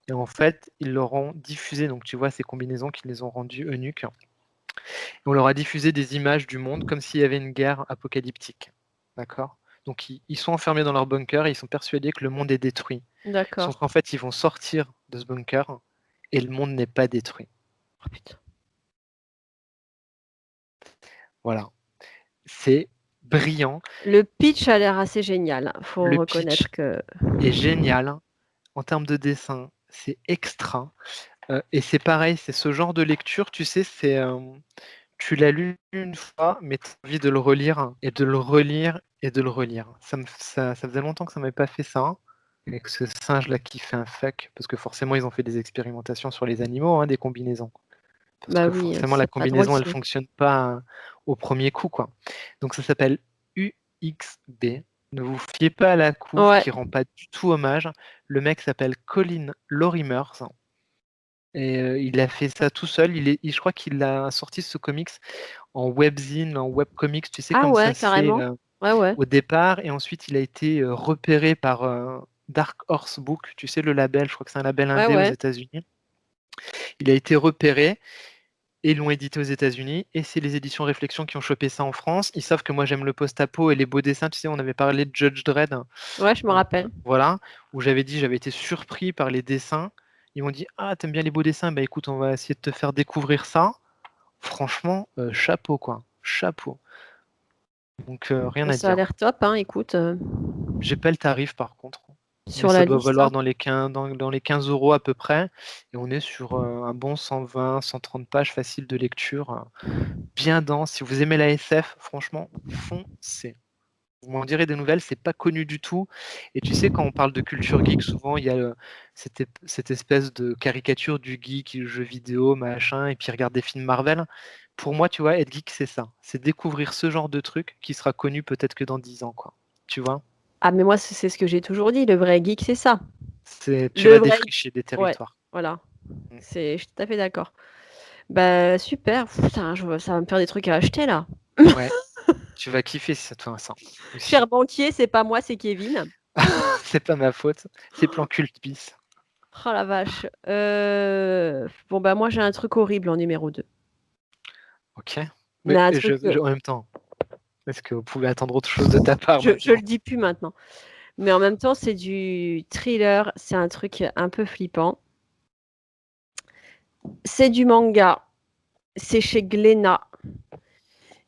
Et en fait, ils leur ont diffusé, donc tu vois ces combinaisons qui les ont rendus eunuques. Et on leur a diffusé des images du monde comme s'il y avait une guerre apocalyptique. D'accord? Donc ils sont enfermés dans leur bunker et ils sont persuadés que le monde est détruit. Sauf D'accord. qu'en fait, ils vont sortir de ce bunker et le monde n'est pas détruit. Oh putain. Voilà. C'est brillant. Le pitch a l'air assez génial. Faut Le pitch reconnaître que. est génial. En termes de dessin, c'est extra. Et c'est pareil, c'est ce genre de lecture, tu sais, tu l'as lu une fois, mais tu as envie de le relire et de le relire et de le relire. Ça faisait longtemps que ça m'avait pas fait ça. Avec ce singe-là qui fait un fuck, parce que forcément, ils ont fait des expérimentations sur les animaux, hein, des combinaisons. Parce Bah que oui, forcément, la c'est pas drôle combinaison, elle sinon. fonctionne pas au premier coup, quoi. Donc ça s'appelle UXB. Ne vous fiez pas à la couve, Ouais. qui rend pas du tout hommage. Le mec s'appelle Colin Lorimers. Et il a fait ça tout seul. Je crois qu'il a sorti ce comics en webzine, en webcomics, tu sais, Ah comme ça ouais, se fait carrément. Ouais, ouais. au départ. Et ensuite, il a été repéré par Dark Horse Book, tu sais, le label, je crois que c'est un label Ouais, indé aux ouais. États-Unis. Il a été repéré et ils l'ont édité aux États-Unis. Et c'est les éditions Réflexion qui ont chopé ça en France. Ils savent que moi, j'aime le post-apo et les beaux dessins. Tu sais, on avait parlé de Judge Dredd, Ouais, je me rappelle. voilà, où j'avais dit, j'avais été surpris par les dessins. Ils m'ont dit, ah, t'aimes bien les beaux dessins? Bah écoute, on va essayer de te faire découvrir ça. Franchement, chapeau, quoi. Chapeau. Donc, rien Bah, à ça a dire. l'air top, hein, écoute. J'ai pas le tarif, par contre. Mais Sur ça la doit liste, hein. valoir dans les 15 euros à peu près. Et on est sur un bon 120, 130 pages facile de lecture. Bien dense. Si vous aimez la SF, franchement, foncez. Vous m'en direz des nouvelles, c'est pas connu du tout. Et tu sais, quand on parle de culture geek, souvent il y a cette espèce de caricature du geek, le jeu vidéo, machin, et puis regarde des films Marvel. Pour moi, tu vois, être geek, c'est ça. C'est découvrir ce genre de truc qui sera connu peut-être que dans 10 ans, quoi. Tu vois? Ah, mais moi, c'est ce que j'ai toujours dit. Le vrai geek, c'est ça. Tu Le vas vrai. défricher des Ouais, territoires. voilà. Mm. Je suis tout à fait d'accord. Bah, super. Putain, ça va me faire des trucs à acheter là. Ouais, tu vas kiffer cette fois, ça aussi. Cher banquier, c'est pas moi, c'est Kevin. C'est pas ma faute. C'est plan culte bis. Oh la vache. Bon, bah, moi, j'ai un truc horrible en numéro 2. Ok. Mais Mais un truc. en même temps, est-ce que vous pouvez attendre autre chose de ta part Je le maintenant? dis plus maintenant. Mais en même temps, c'est du thriller. C'est un truc un peu flippant. C'est du manga. C'est chez Glénat.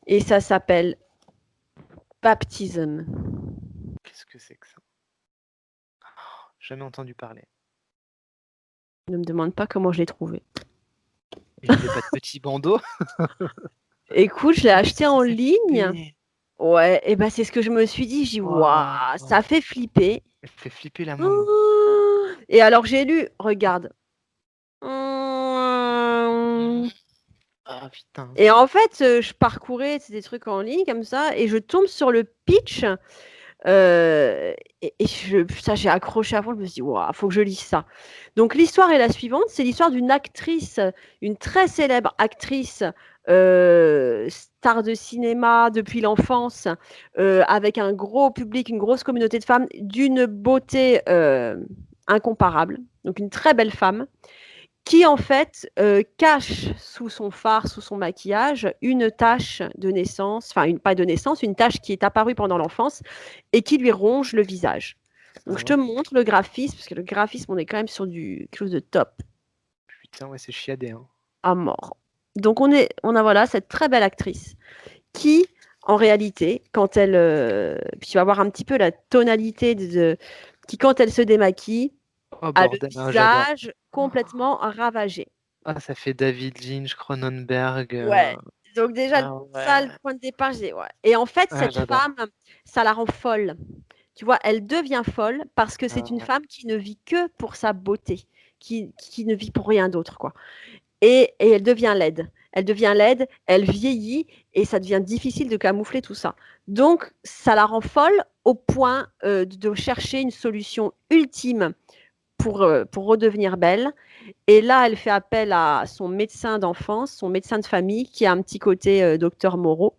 Et ça s'appelle Baptism. Qu'est-ce que c'est que ça? Jamais entendu parler. Ne me demande pas comment je l'ai trouvé. Il avait pas de petit bandeau? Écoute, je l'ai Oh, acheté ça en fait ligne. flipper. Ouais, et ben c'est ce que je me suis dit. J'ai dit, waouh, Waouh. ça fait flipper. Elle fait flipper la môme. Oh. Et alors j'ai lu, regarde. Hum. Ah putain. Et en fait, je parcourais des trucs en ligne comme ça, et je tombe sur le pitch. Et putain, j'ai accroché à fond. Je me suis dit, waouh, faut que je lise ça. Donc l'histoire est la suivante. C'est l'histoire d'une actrice, une très célèbre actrice, star de cinéma depuis l'enfance, avec un gros public, une grosse communauté de femmes, d'une beauté incomparable. Donc une très belle femme qui en fait cache sous son fard, sous son maquillage, une tache de naissance, enfin pas de naissance, une tache qui est apparue pendant l'enfance et qui lui ronge le visage. Donc, Ah je te ouais. montre le graphisme, parce que le graphisme, on est quand même sur quelque chose de top Putain, ouais, c'est chiadé. Hein. à mort. Donc, on a voilà cette très belle actrice qui, en réalité, quand elle. Puis tu vas voir un petit peu la tonalité qui, quand elle se démaquille, Oh a le bordel, hein, j'adore. visage complètement ravagé. Ah, ça fait David Lynch, Cronenberg. Ouais. Donc déjà, Ah ça, ouais. le point de départ, je dis ouais. Et en fait, Ah, cette j'adore. femme, ça la rend folle. Tu vois, elle devient folle parce que Ah c'est une ouais. femme qui ne vit que pour sa beauté, qui ne vit pour rien d'autre, quoi. Et elle devient laide. Elle devient laide, elle vieillit et ça devient difficile de camoufler tout ça. Donc, ça la rend folle au point de chercher une solution ultime pour redevenir belle. Et là, elle fait appel à son médecin d'enfance, son médecin de famille, qui a un petit côté docteur Moreau,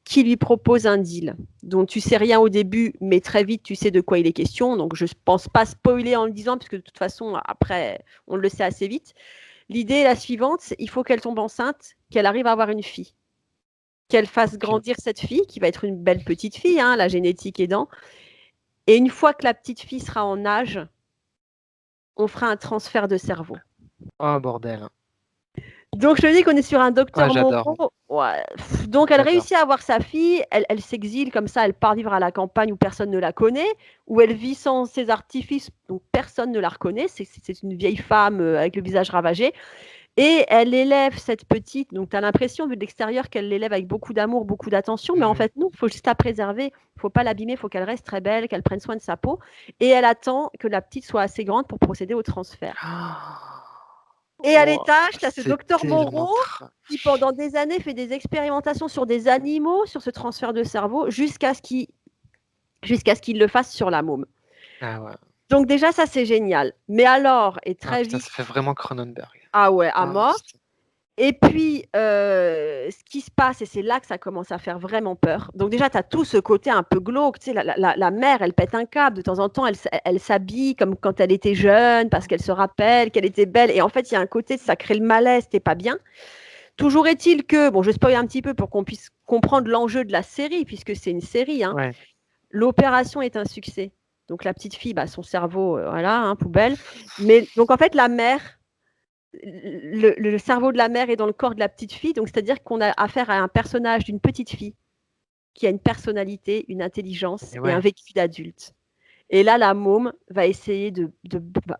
qui lui propose un deal dont tu sais rien au début, mais très vite tu sais de quoi il est question. Donc je ne pense pas spoiler en le disant, puisque de toute façon, après, on le sait assez vite. L'idée est la suivante, il faut qu'elle tombe enceinte, qu'elle arrive à avoir une fille, qu'elle fasse Ok. grandir cette fille, qui va être une belle petite fille, hein, la génétique aidant. Et une fois que la petite fille sera en âge, on fera un transfert de cerveau. Oh bordel. Donc, je te dis qu'on est sur un Ah, docteur j'adore. Moreau. Ouais. Donc, elle J'adore. réussit à avoir sa fille. Elle s'exile comme ça. Elle part vivre à la campagne où personne ne la connaît, où elle vit sans ses artifices, donc personne ne la reconnaît. C'est une vieille femme avec le visage ravagé. Et elle élève cette petite. Donc, tu as l'impression, vu de l'extérieur, qu'elle l'élève avec beaucoup d'amour, beaucoup d'attention. Mais en Mhm. fait, non, il faut juste la préserver. Il ne faut pas l'abîmer. Il faut qu'elle reste très belle, qu'elle prenne soin de sa peau. Et elle attend que la petite soit assez grande pour procéder au transfert. Et à Oh, l'étage, tu as ce c'est docteur tellement Moreau qui, trash. pendant des années, fait des expérimentations sur des animaux, sur ce transfert de cerveau, jusqu'à ce qu'il le fasse sur la môme. Ah ouais. Donc déjà, ça, c'est génial. Mais alors, et Ah très putain, vite, ça fait vraiment Cronenberg. ah ouais, à Ah mort. putain. Et puis, ce qui se passe, et c'est là que ça commence à faire vraiment peur. Donc déjà, tu as tout ce côté un peu glauque. Tu sais, la mère, elle pète un câble. De temps en temps, elle s'habille comme quand elle était jeune, parce qu'elle se rappelle qu'elle était belle. Et en fait, il y a un côté, ça crée le malaise, t'es pas bien. Toujours est-il que, bon, je spoil un petit peu pour qu'on puisse comprendre l'enjeu de la série, puisque c'est une série, hein. Ouais. L'opération est un succès. Donc la petite fille, bah, son cerveau, voilà, hein, poubelle. Mais donc en fait, la mère, le cerveau de la mère est dans le corps de la petite fille, donc c'est-à-dire qu'on a affaire à un personnage d'une petite fille qui a une personnalité, une intelligence Et et un ouais. vécu d'adulte. Et là, la môme va essayer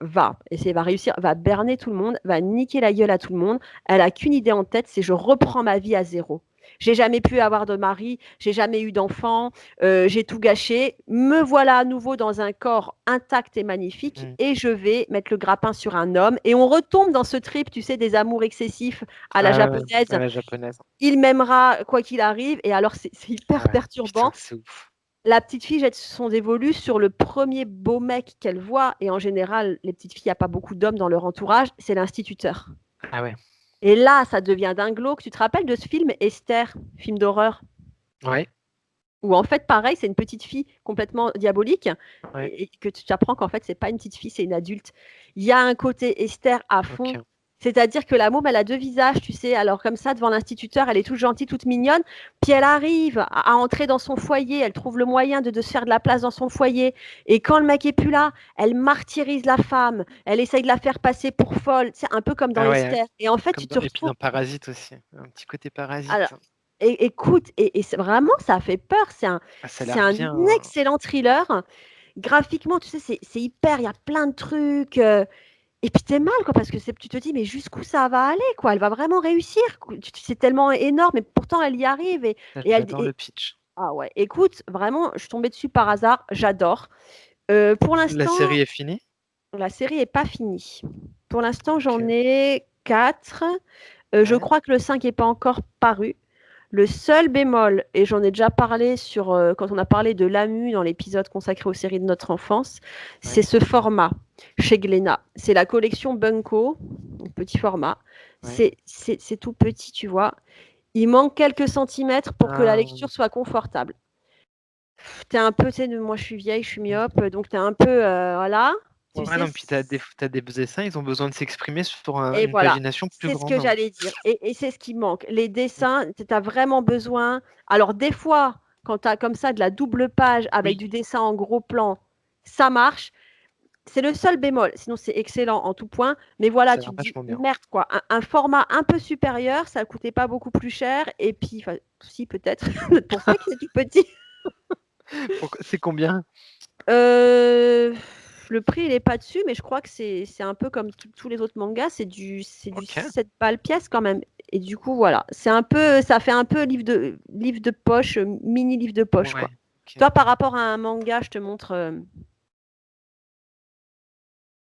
va réussir, va berner tout le monde, va niquer la gueule à tout le monde. Elle a qu'une idée en tête, c'est je reprends ma vie à zéro. J'ai jamais pu avoir de mari, j'ai jamais eu d'enfant, j'ai tout gâché. Me voilà à nouveau dans un corps intact et magnifique Mm. et je vais mettre le grappin sur un homme. Et on retombe dans ce trip, tu sais, des amours excessifs à la Ah ouais, japonaise. à la japonaise. Il m'aimera quoi qu'il arrive. Et alors, c'est hyper Ah ouais. Putain, perturbant. c'est ouf. La petite fille jette son dévolu sur le premier beau mec qu'elle voit. Et en général, les petites filles, il n'y a pas beaucoup d'hommes dans leur entourage. C'est l'instituteur. Ah ouais. Et là, ça devient d'un glauque. Tu te rappelles de ce film Esther, film d'horreur, Ouais. où en fait, pareil, c'est une petite fille complètement diabolique Ouais. et que tu apprends qu'en fait, c'est pas une petite fille, c'est une adulte. Il y a un côté Esther à fond. Ok. C'est-à-dire que la môme, elle a deux visages, tu sais. Alors comme ça, devant l'instituteur, elle est toute gentille, toute mignonne. Puis elle arrive à entrer dans son foyer. Elle trouve le moyen de se faire de la place dans son foyer. Et quand le mec est plus là, elle martyrise la femme. Elle essaye de la faire passer pour folle. C'est un peu comme dans Ah ouais. Esther. Et en fait, Comme tu dans... te Et puis retrouves. dans Parasite aussi. Un petit côté Alors, Parasite. écoute, et vraiment, ça fait peur. Ah, ça a C'est l'air un bien. Hein. excellent thriller. Graphiquement, tu sais, c'est hyper. Il y a plein de trucs. Et puis t'es mal, quoi, parce que tu te dis, mais jusqu'où ça va aller, quoi? Elle va vraiment réussir. C'est tellement énorme, et pourtant elle y arrive. Et elle, J'adore le pitch. ah ouais, écoute, vraiment, je suis tombée dessus par hasard. J'adore. Pour La l'instant, série est finie? la série est pas finie. Pour l'instant, j'en Ok. ai 4. Je Ouais. crois que le 5 n'est pas encore paru. Le seul bémol, et j'en ai déjà parlé quand on a parlé de l'AMU dans l'épisode consacré aux séries de notre enfance, c'est Ouais. ce format chez Glénat. C'est la collection Bunko, donc petit format. Ouais. C'est tout petit, tu vois. Il manque quelques centimètres pour que la Ah. lecture soit confortable. T'es un peu, tu sais, moi je suis vieille, je suis Mm. myope, donc t'es un peu, voilà. Tu Ouais, sais, non, puis t'as des dessins, ils ont besoin de s'exprimer sur et une voilà, pagination plus c'est ce que grande. Hein. j'allais dire. Et c'est ce qui manque. Les dessins, tu as vraiment besoin. Alors, des fois, quand tu as comme ça de la double page avec Oui. du dessin en gros plan, ça marche. C'est le seul bémol, sinon c'est excellent en tout point. Mais voilà, Ça a tu l'air te dis: vachement bien. «Merde quoi, un format un peu supérieur, ça coûtait pas beaucoup plus cher» et puis enfin si peut-être, peut-être pour ça qu'il est tout petit. C'est combien? Heu, le prix il est pas dessus, mais je crois que c'est un peu comme tous les autres mangas, c'est du Ok. 7 balles pièce quand même et du coup voilà, c'est un peu ça fait un peu livre de poche, mini livre de poche quoi. Ouais. Ok. Toi par rapport à un manga, je te montre,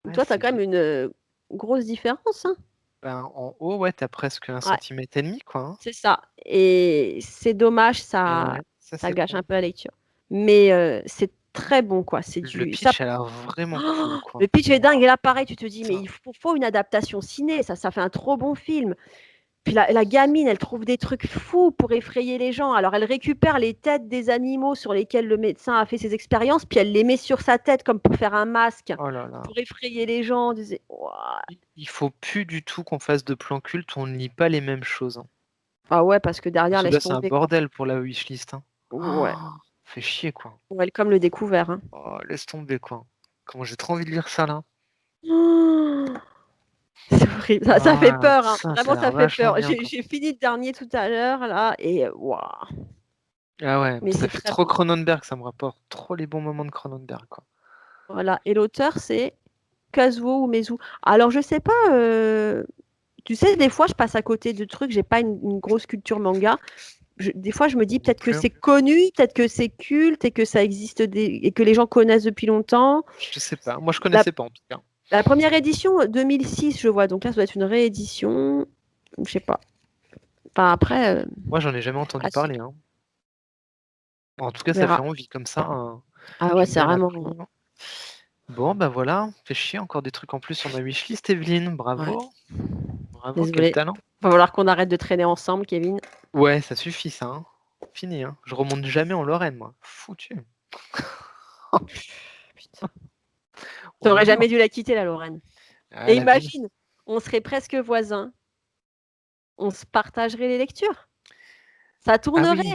Ouais, toi tu as c'est quand bien. même une, grosse différence, hein? Ben, en haut, ouais, t'as presque un Ouais. centimètre et demi, quoi. Hein. C'est ça et c'est dommage, Et ça ouais, ça ça c'est gâche con. un peu la lecture. Mais c'est très bon, quoi. C'est Le du ça pitch a l'air vraiment cool, quoi. le pitch est dingue Waouh, et là, pareil, tu te dis: «Mais putain. il faut une adaptation ciné, ça fait un trop bon film». Puis la gamine, elle trouve des trucs fous pour effrayer les gens. Alors elle récupère les têtes des animaux sur lesquels le médecin a fait ses expériences, puis elle les met sur sa tête comme pour faire un masque, Oh là là. pour effrayer les gens. On disait: «Waouh». Il faut plus du tout qu'on fasse de plan culte, on ne lit pas les mêmes choses. Hein. Ah ouais, parce que derrière, Parce que laisse là, c'est un tomber, quoi. bordel pour la wishlist. Hein. Ouais, Oh, fait chier, quoi. welcome le découvert, hein. Oh, laisse tomber, quoi. Comment j'ai trop envie de lire ça, là. C'est horrible, ça fait Ah, peur, hein. ça Vraiment a l'air ça fait vachement peur. bien, J'ai quoi. j'ai fini le dernier tout à l'heure là et waouh! Ah ouais, Mais ça c'est fait très trop bon. Cronenberg, ça me rapporte trop les bons moments de Cronenberg, quoi. Voilà et l'auteur c'est Kazuo Umezu. Alors je sais pas, tu sais des fois je passe à côté de trucs, j'ai pas une grosse culture manga. Des fois je me dis Non peut-être que plus. c'est connu, peut-être que c'est culte et que ça existe et que les gens connaissent depuis longtemps. Je sais pas. Moi, je La connaissais pas, en tout cas. la 1re édition, 2006 je vois, donc là ça doit être une réédition, je sais pas. Enfin après, Moi, j'en ai jamais entendu à suivre, parler, hein. En tout cas, on ça fait verra. envie comme ça. Hein. Ah ouais, J'aime c'est bien vraiment l'intrigue. Bon, bah voilà, fait chier, encore des trucs en plus sur ma wishlist, Evelyne. ouais, Bravo. Bravo, quel désolée. talent. Va falloir qu'on arrête de traîner ensemble, Kevin. Ouais, ça suffit, ça. Hein. Fini, hein. Je remonte jamais en Lorraine, moi. Foutu. Putain. Tu On est jamais mort. dû la quitter, la Lorraine. Ah, Et la vie. imagine, on serait presque voisins, on se partagerait les lectures. Ça Ah tournerait. oui.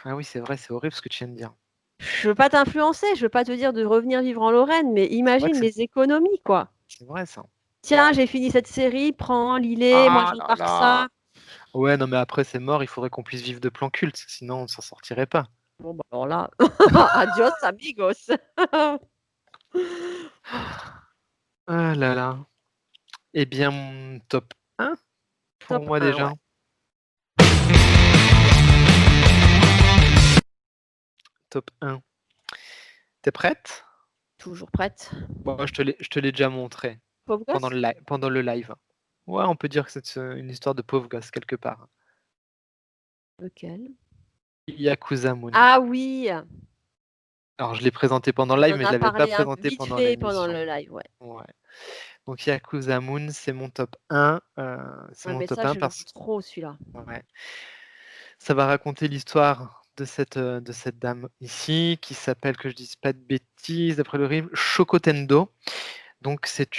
Ah oui, c'est vrai, c'est horrible ce que tu viens de dire. Je veux pas t'influencer, je veux pas te dire de revenir vivre en Lorraine, mais C'est vrai que imagine c'est les économies, quoi. c'est vrai, ça. Tiens, j'ai fini cette série, prends, lis-les, moi Ah là j'embarque là. ça. Ouais, non, mais après, c'est mort, il faudrait qu'on puisse vivre de plans cultes, sinon on s'en sortirait pas. Bon, bah alors là, adios amigos. Ah là là. Eh bien, mon top 1 pour Top moi 1, déjà. ouais. Top 1. T'es prête? Toujours prête. Bon, je te l'ai déjà montré Pauvre gosse? pendant le live. Ouais, on peut dire que c'est une histoire de pauvre gosse quelque part. Lequel? Yakuza Moon. Ah oui! Alors, je l'ai présenté pendant le On live, en mais je a l'avais pas parlé un présenté vite pendant fait pendant l'émission. le live, ouais. Ouais. Donc, Yakuza Moon, c'est mon top 1. C'est Ouais, mon mais top ça, 1 je le veux parce trop celui-là. ouais, ça va raconter l'histoire de cette dame ici, qui s'appelle, que je dise pas de bêtises, d'après le livre, Shokotendo. Donc c'est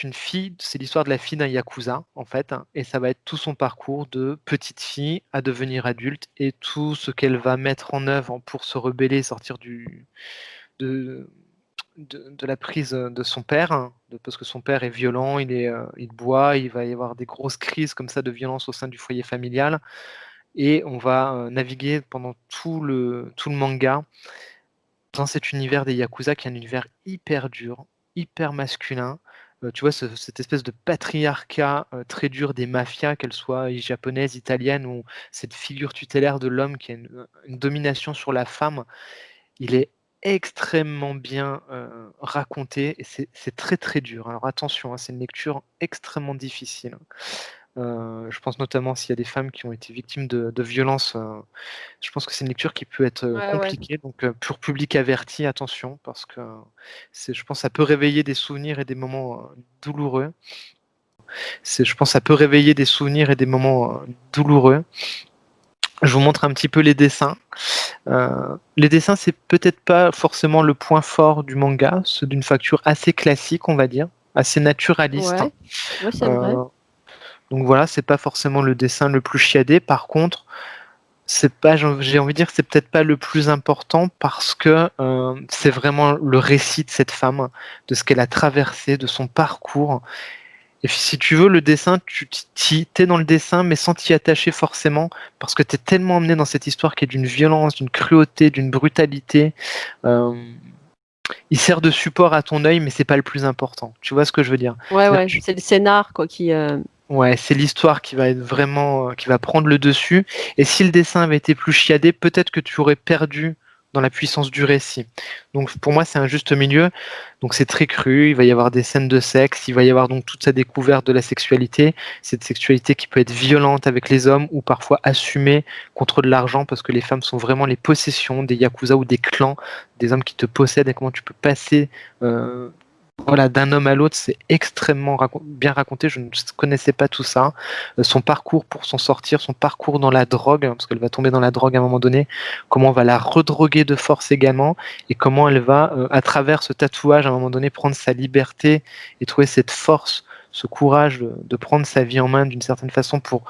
l'histoire de la fille d'un yakuza en fait, hein, et ça va être tout son parcours de petite fille à devenir adulte et tout ce qu'elle va mettre en œuvre pour se rebeller, sortir de, de la prise de son père, hein, parce que son père est violent, il boit, il va y avoir des grosses crises comme ça de violence au sein du foyer familial, et on va naviguer pendant tout le manga dans cet univers des yakuza qui est un univers hyper dur, hyper masculin. Tu vois cette espèce de patriarcat, très dur des mafias, qu'elles soient japonaises, italiennes ou cette figure tutélaire de l'homme qui a une domination sur la femme. Il est extrêmement bien, raconté et c'est très, très dur. Alors attention, hein, c'est une lecture extrêmement difficile. Je pense notamment s'il y a des femmes qui ont été victimes de violences, je pense que c'est une lecture qui peut être, Ouais, ouais. compliquée, donc pour public averti, attention, parce que je pense, ça peut réveiller des souvenirs et des moments, douloureux. Je pense, ça peut réveiller des souvenirs et des moments, douloureux. Je vous montre un petit peu les dessins. Les dessins, c'est peut-être pas forcément le point fort du manga, c'est d'une facture assez classique, on va dire, assez naturaliste. Ouais, ouais, c'est vrai. Heu, donc voilà, c'est pas forcément le dessin le plus chiadé. Par contre, c'est pas, j'ai envie de dire que c'est peut-être pas le plus important parce que c'est vraiment le récit de cette femme, de ce qu'elle a traversé, de son parcours. Et puis, si tu veux, le dessin, t'es dans le dessin, mais sans t'y attacher forcément, parce que t'es tellement emmené dans cette histoire qui est d'une violence, d'une cruauté, d'une brutalité. Euh, il sert de support à ton œil, mais c'est pas le plus important. Tu vois ce que je veux dire? Ouais, ouais, c'est le scénar, quoi, qui. Ouais, c'est l'histoire qui va être vraiment, qui va prendre le dessus. Et si le dessin avait été plus chiadé, peut-être que tu aurais perdu dans la puissance du récit. Donc pour moi, c'est un juste milieu. Donc c'est très cru. Il va y avoir des scènes de sexe. Il va y avoir donc toute sa découverte de la sexualité. Cette sexualité qui peut être violente avec les hommes ou parfois assumée contre de l'argent parce que les femmes sont vraiment les possessions des yakuza ou des clans, des hommes qui te possèdent et comment tu peux passer. Voilà, d'un homme à l'autre, c'est extrêmement bien raconté. Je ne connaissais pas tout ça. Son parcours pour s'en sortir, son parcours dans la drogue, parce qu'elle va tomber dans la drogue à un moment donné, comment on va la redroguer de force également, et comment elle va, à travers ce tatouage, à un moment donné, prendre sa liberté et trouver cette force, ce courage de prendre sa vie en main d'une certaine façon pour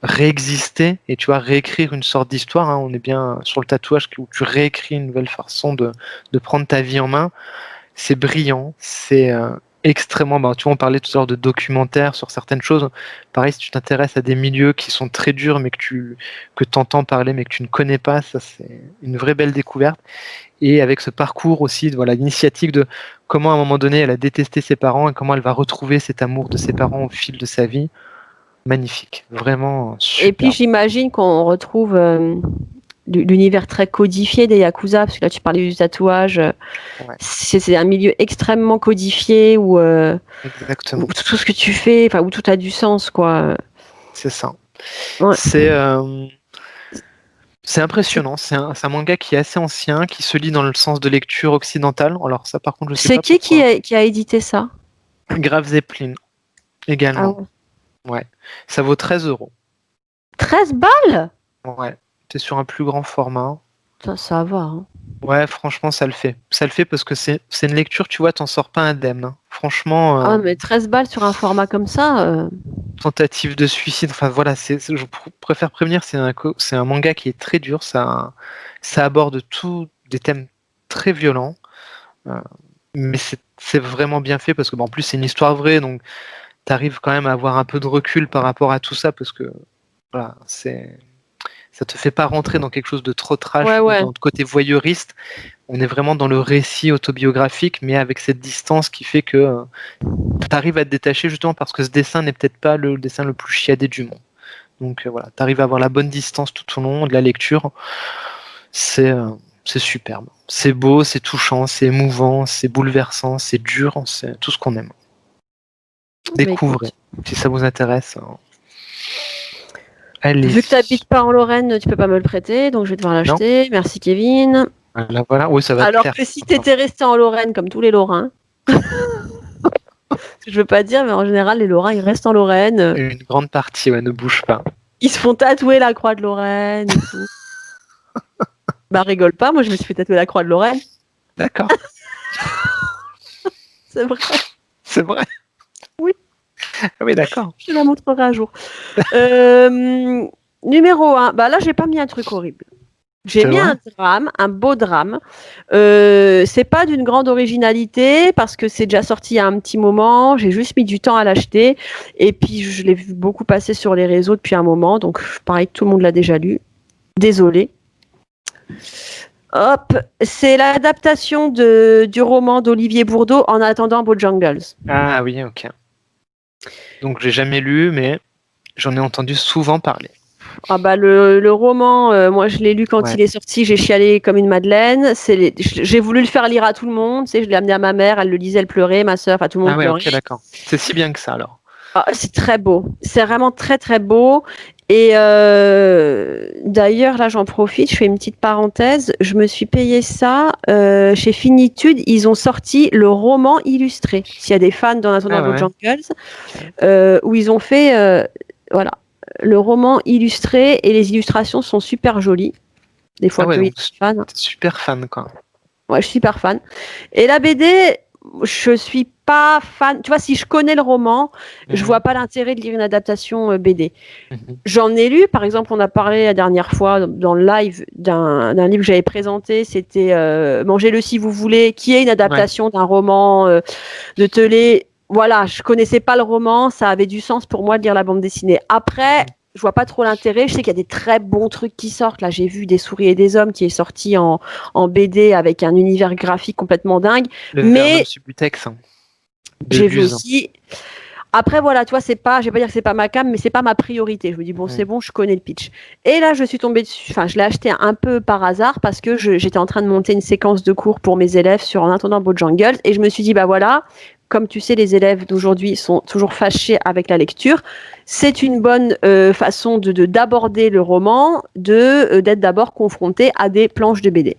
réexister et tu vois, réécrire une sorte d'histoire. Hein. On est bien sur le tatouage où tu réécris une nouvelle façon de prendre ta vie en main. C'est brillant, c'est extrêmement. Tu vois, on parlait tout à l'heure de documentaires sur certaines choses. Pareil, si tu t'intéresses à des milieux qui sont très durs, mais que entends parler, mais que tu ne connais pas, ça c'est une vraie belle découverte. Et avec ce parcours aussi, voilà, l'initiative de comment à un moment donné elle a détesté ses parents et comment elle va retrouver cet amour de ses parents au fil de sa vie. Magnifique, vraiment super. Et puis j'imagine qu'on retrouve l'univers très codifié des Yakuza, parce que là tu parlais du tatouage, c'est un milieu extrêmement codifié où, où tout ce que tu fais, où tout a du sens, quoi. C'est ça. Ouais. C'est impressionnant, c'est un manga qui est assez ancien, qui se lit dans le sens de lecture occidentale. Alors ça par contre je sais pas pourquoi. C'est qui a édité ça? Grave Zeppelin, également. Ah ouais. Ça vaut 13 €. 13 balles? Ouais, t'es sur un plus grand format. Ça va. Hein. Ouais, franchement, ça le fait. Ça le fait parce que c'est une lecture, tu vois, t'en sors pas indemne. Hein. Franchement. Ah, mais 13 balles sur un format comme ça. Tentative de suicide, enfin voilà, je préfère prévenir, c'est un manga qui est très dur, ça aborde des thèmes très violents, mais c'est vraiment bien fait parce que en plus c'est une histoire vraie, donc tu arrives quand même à avoir un peu de recul par rapport à tout ça parce que voilà, ça te fait pas rentrer dans quelque chose de trop trash ou dans le côté voyeuriste. On est vraiment dans le récit autobiographique, mais avec cette distance qui fait que tu arrives à te détacher justement parce que ce dessin n'est peut-être pas le dessin le plus chiadé du monde. Donc voilà, tu arrives à avoir la bonne distance tout au long de la lecture. C'est superbe. C'est beau, c'est touchant, c'est émouvant, c'est bouleversant, c'est dur, c'est tout ce qu'on aime. Découvrez, si ça vous intéresse. Allez. Vu que tu n'habites pas en Lorraine, tu peux pas me le prêter, donc je vais devoir l'acheter. Merci Kevin. Voilà. Oui, ça va alors que si tu étais resté en Lorraine comme tous les Lorrains, je veux pas dire, mais en général, les Lorrains, ils restent en Lorraine. Une grande partie, ne bouge pas. Ils se font tatouer la croix de Lorraine et tout. Rigole pas, moi je me suis fait tatouer la croix de Lorraine. D'accord. C'est vrai. C'est vrai. Oui. Ah oui, d'accord. Je te la montrerai un jour. Numéro 1, là j'ai pas mis un truc horrible. J'ai mis un drame, un beau drame. C'est pas d'une grande originalité parce que c'est déjà sorti il y a un petit moment. J'ai juste mis du temps à l'acheter. Et puis, je l'ai vu beaucoup passer sur les réseaux depuis un moment. Donc, pareil que tout le monde l'a déjà lu. Désolée. Hop, c'est l'adaptation du roman d'Olivier Bourdeau, En attendant Bojangles. Ah oui, ok. Donc, j'ai jamais lu, mais j'en ai entendu souvent parler. Le roman, moi je l'ai lu quand il est sorti, j'ai chialé comme une madeleine. J'ai voulu le faire lire à tout le monde. Je l'ai amené à ma mère, elle le lisait, elle pleurait, ma soeur, tout le monde pleurait. Ok, d'accord. C'est si bien que ça alors. C'est très beau. C'est vraiment très très beau. Et d'ailleurs, là j'en profite, je fais une petite parenthèse. Je me suis payé ça chez Finitude. Ils ont sorti le roman illustré. S'il y a des fans d'En attendant Bojangles, où ils ont fait le roman illustré et les illustrations sont super jolies. Des fois que je suis fan. Super fan, quoi. Ouais, je suis super fan. Et la BD, je suis pas fan. Tu vois, si je connais le roman, je Mhm, vois pas l'intérêt de lire une adaptation BD. mhm. J'en ai lu, par exemple, on a parlé la dernière fois dans le live d'un livre que j'avais présenté, c'était Mangez-le si vous voulez, qui est une Ouais. adaptation d'un roman de Telet. Voilà, je connaissais pas le roman, ça avait du sens pour moi de lire la bande dessinée. Après, Mhm. je vois pas trop l'intérêt. Je sais qu'il y a des très bons trucs qui sortent. Là, j'ai vu Des souris et des hommes qui est sorti en BD avec un univers graphique complètement dingue. Le Vernon Mais Subutex hein, de j'ai vu Luz. aussi. Après, voilà, toi, c'est pas, je vais pas dire que c'est pas ma cam, mais c'est pas ma priorité. Je me dis, bon, c'est Mhm. bon, je connais le pitch. Et là, je suis tombée dessus, enfin, je l'ai acheté un peu par hasard parce que j'étais en train de monter une séquence de cours pour mes élèves sur En attendant Bojangles. Et je me suis dit, bah voilà, comme tu sais, les élèves d'aujourd'hui sont toujours fâchés avec la lecture. C'est une bonne façon d'aborder le roman, d'être d'abord confronté à des planches de BD.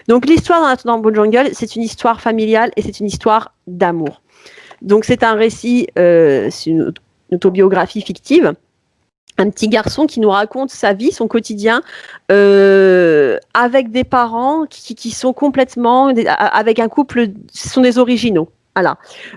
Donc, l'histoire d'En attendant Bojangles, c'est une histoire familiale et c'est une histoire d'amour. Donc c'est un récit, c'est une autobiographie fictive. Un petit garçon qui nous raconte sa vie, son quotidien, avec des parents qui sont complètement, avec un couple, ce sont des originaux. Voilà.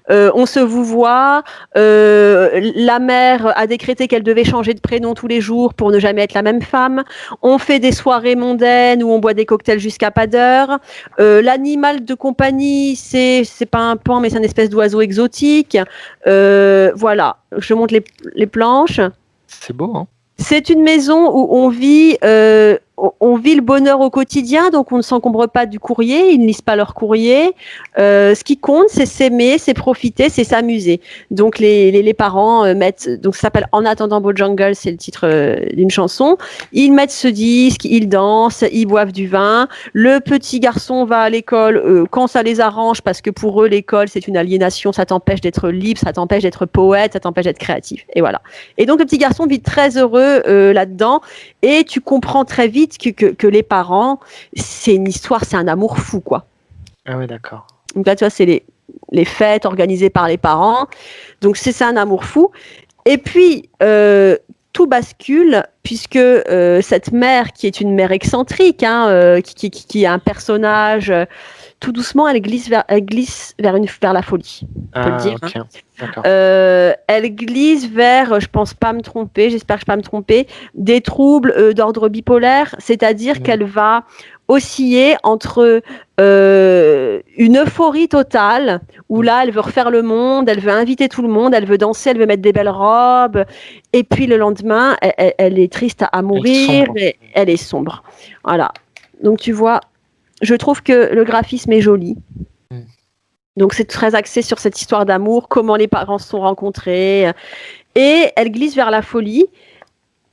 On se vous voit. La mère a décrété qu'elle devait changer de prénom tous les jours pour ne jamais être la même femme. On fait des soirées mondaines où on boit des cocktails jusqu'à pas d'heure. L'animal de compagnie, c'est pas un pan, mais c'est une espèce d'oiseau exotique. Voilà. Je montre les planches. C'est beau, hein? C'est une maison où on vit le bonheur au quotidien, donc on ne s'encombre pas du courrier, ils ne lisent pas leur courrier. Ce qui compte, c'est s'aimer, c'est profiter, c'est s'amuser. Donc les parents mettent, donc ça s'appelle En attendant Bojangles, c'est le titre d'une chanson. Ils mettent ce disque, ils dansent, ils boivent du vin. Le petit garçon va à l'école quand ça les arrange, parce que pour eux l'école c'est une aliénation, ça t'empêche d'être libre, ça t'empêche d'être poète, ça t'empêche d'être créatif. Et voilà. Et donc le petit garçon vit très heureux là-dedans. Et tu comprends très vite que les parents, c'est une histoire, c'est un amour fou, quoi. Ah ouais, d'accord. Donc là, tu vois, c'est les fêtes organisées par les parents. Donc c'est un amour fou. Et puis, tout bascule puisque cette mère, qui est une mère excentrique, hein, qui est un personnage, tout doucement, elle glisse vers la folie. On peut le Ah, dire. Hein. ok. D'accord. Elle glisse vers, je pense pas me tromper, j'espère que je ne vais pas me tromper, des troubles d'ordre bipolaire, c'est-à-dire Mhm. qu'elle va osciller entre une euphorie totale, où Mhm. là, elle veut refaire le monde, elle veut inviter tout le monde, elle veut danser, elle veut mettre des belles robes, et puis le lendemain, elle est triste à Elle mourir, sombre. et elle est sombre. Voilà. Donc tu vois, je trouve que le graphisme est joli. Mhm. Donc c'est très axé sur cette histoire d'amour, comment les parents se sont rencontrés. Et elle glisse vers la folie.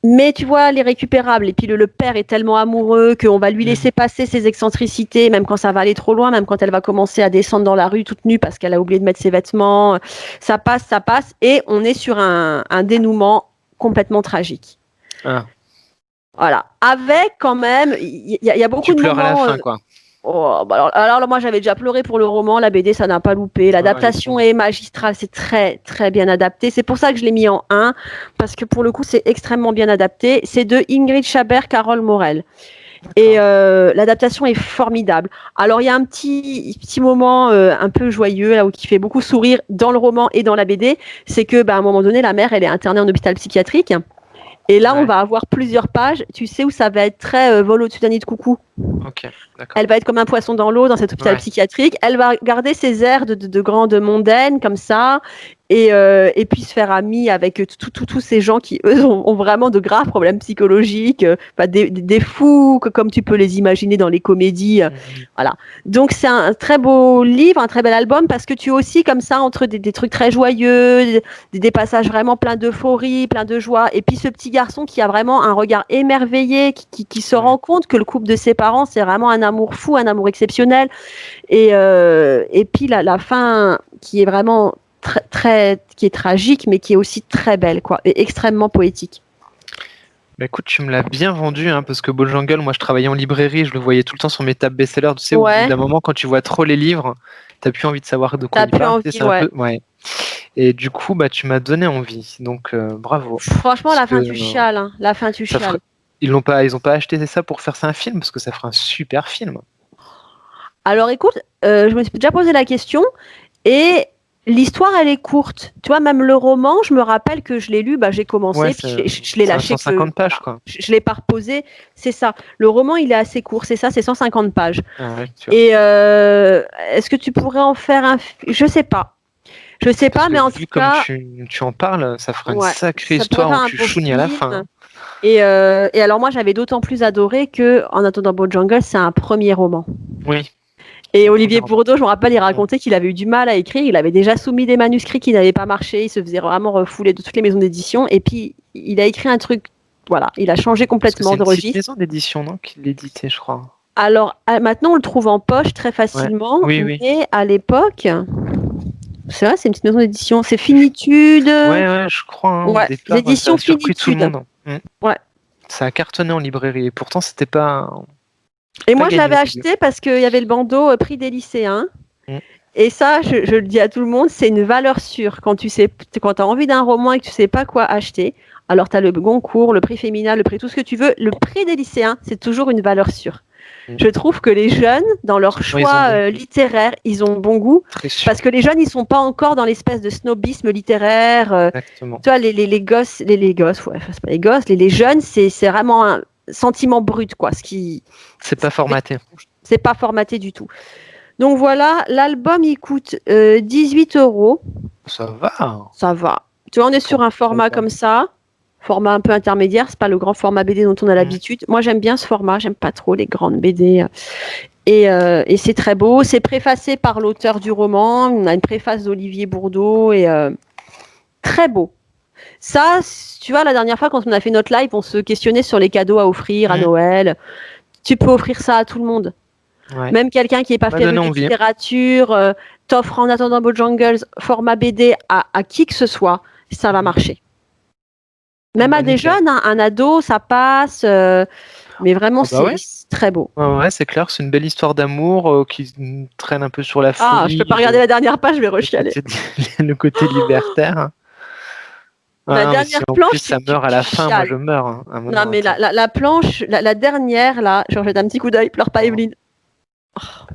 Mais tu vois, elle est récupérable. Et puis le père est tellement amoureux qu'on va lui laisser Mhm. passer ses excentricités, même quand ça va aller trop loin, même quand elle va commencer à descendre dans la rue toute nue parce qu'elle a oublié de mettre ses vêtements. Ça passe, ça passe. Et on est sur un dénouement complètement tragique. Ah. Voilà. Avec quand même, il y a beaucoup Tu de pleures à la moments. fin, quoi. Oh, bah alors, moi j'avais déjà pleuré pour le roman, la BD ça n'a pas loupé, Oh, elle est l'adaptation sombre. est magistrale, c'est très très bien adapté, c'est pour ça que je l'ai mis en 1, parce que pour le coup c'est extrêmement bien adapté, c'est de Ingrid Chabert, Carole Morel, et D'accord. l'adaptation est formidable. Alors il y a un petit moment un peu joyeux, là où qui fait beaucoup sourire dans le roman et dans la BD, c'est que à un moment donné la mère elle est internée en hôpital psychiatrique, et là on Ouais. va avoir plusieurs pages, tu sais où ça va être très vol au-dessus d'un nid de coucou. Ok. D'accord. Elle va être comme un poisson dans l'eau dans cet hôpital Ouais. psychiatrique. Elle va garder ses airs de grande mondaine comme ça, et puis se faire amie avec tous ces gens qui, eux, ont vraiment de graves problèmes psychologiques, des fous, comme tu peux les imaginer dans les comédies. Mhm. Voilà. Donc c'est un très beau livre, un très bel album, parce que tu es aussi comme ça entre des trucs très joyeux, des passages vraiment pleins d'euphorie, pleins de joie, et puis ce petit garçon qui a vraiment un regard émerveillé, qui se Ouais. rend compte que le couple de ses parents, c'est vraiment un amour fou, un amour exceptionnel, et puis la fin qui est vraiment qui est tragique, mais qui est aussi très belle, quoi, et extrêmement poétique. Bah écoute, tu me l'as bien vendu, hein, parce que Bojangle, moi je travaillais en librairie, je le voyais tout le temps sur mes tables best-sellers. Tu sais, au bout Ouais, d'un moment, quand tu vois trop les livres, t'as plus envie de savoir de quoi t'as il plus parle. Tu sais, envie, c'est un ouais. peu. Ouais. Et du coup, bah tu m'as donné envie. Donc bravo. Franchement, Parce la que fin, tu chiales, hein. La fin, tu ça ferait. chiales. Ils ont pas acheté ça pour faire ça un film, parce que ça ferait un super film. Alors écoute, je me suis déjà posé la question et l'histoire, elle est courte. Tu vois, même le roman, je me rappelle que je l'ai lu, j'ai Ouais, commencé, puis je l'ai c'est lâché, 150 pages, voilà, quoi. je l'ai pas reposé. C'est ça. Le roman, il est assez court, c'est ça, c'est 150 pages. Ah ouais, tu vois. Et est-ce que tu pourrais en faire un Je sais pas. Je sais Parce pas, que mais en tout vu comme cas, tu en parles, ça fera une ouais, sacrée ça pourrait histoire faire où un tu beau chouignes à la fin, film. hein. Et alors moi, j'avais d'autant plus adoré que En attendant Beau Jungle, c'est un premier roman. Oui, c'est Et le premier Olivier roman. Bourdeau, je me rappelle, il racontait qu'il avait eu du mal à écrire. Il avait déjà soumis des manuscrits qui n'avaient pas marché. Il se faisait vraiment refouler de toutes les maisons d'édition. Et puis, il a écrit un truc, voilà, il a changé Parce que c'est complètement de une petite registre. maison d'édition, non, qui l'éditait, je crois. Alors, maintenant, on le trouve en poche très Ouais. facilement. Oui, oui. Mais à l'époque, c'est vrai, c'est une petite maison d'édition. C'est Finitude. Ouais, je crois, hein, au Ouais, les départ, ça éditions a surpris tout le Finitude. monde. Ouais. Ça a cartonné en librairie. Et pourtant, c'était pas, Et pas moi, je gagné l'avais au début. acheté parce qu'il y avait le bandeau prix des lycéens. Mm. Et ça, je le dis à tout le monde, c'est une valeur sûre. Quand tu sais, quand as envie d'un roman et que tu sais pas quoi acheter, alors tu as le Goncourt, le prix Féminin, le prix tout ce que tu veux. Le prix des lycéens, c'est toujours une valeur sûre. Mm. Je trouve que les jeunes, dans leur Ouais, ils ont choix bon. littéraire, ils ont bon goût. Très sûr. Parce que les jeunes, ils sont pas encore dans l'espèce de snobisme littéraire. Exactement. Tu vois, les gosses, les gosses, ouais, c'est pas les gosses, les jeunes, c'est vraiment un sentiment brut, quoi. C'est pas formaté. C'est pas formaté du tout. Donc voilà, l'album il coûte 18 euros. Ça va. Ça va. Tu vois, on est sur Pour un format l'album. comme ça, format un peu intermédiaire. C'est pas le grand format BD dont on a Mm. l'habitude. Moi, j'aime bien ce format. J'aime pas trop les grandes BD. Et c'est très beau. C'est préfacé par l'auteur du roman. On a une préface d'Olivier Bourdeau et très beau. Ça, tu vois, la dernière fois quand on a fait notre live, on se questionnait sur les cadeaux à offrir à Mm. Noël. Tu peux offrir ça à tout le monde. Ouais. Même quelqu'un qui n'est pas M'a féru donné de envie. littérature, t'offre En attendant Bojangles, format BD à qui que ce soit, ça va marcher. Même à des Nickel. jeunes, hein, un ado, ça passe. Mais vraiment, Ah bah ouais. c'est très beau. Ouais, c'est clair, c'est une belle histoire d'amour qui traîne un peu sur la Ah, je peux pas folie, regarder la dernière page, je vais rechialer. le côté libertaire. La Ah, mais si dernière en plus planche, ça tu meurt à la fin, moi chiales. je meurs, hein. Ah, Non, non, mais attends. la planche, la dernière, là, genre, jette un petit coup d'œil, pleure pas, Oh. Evelyne.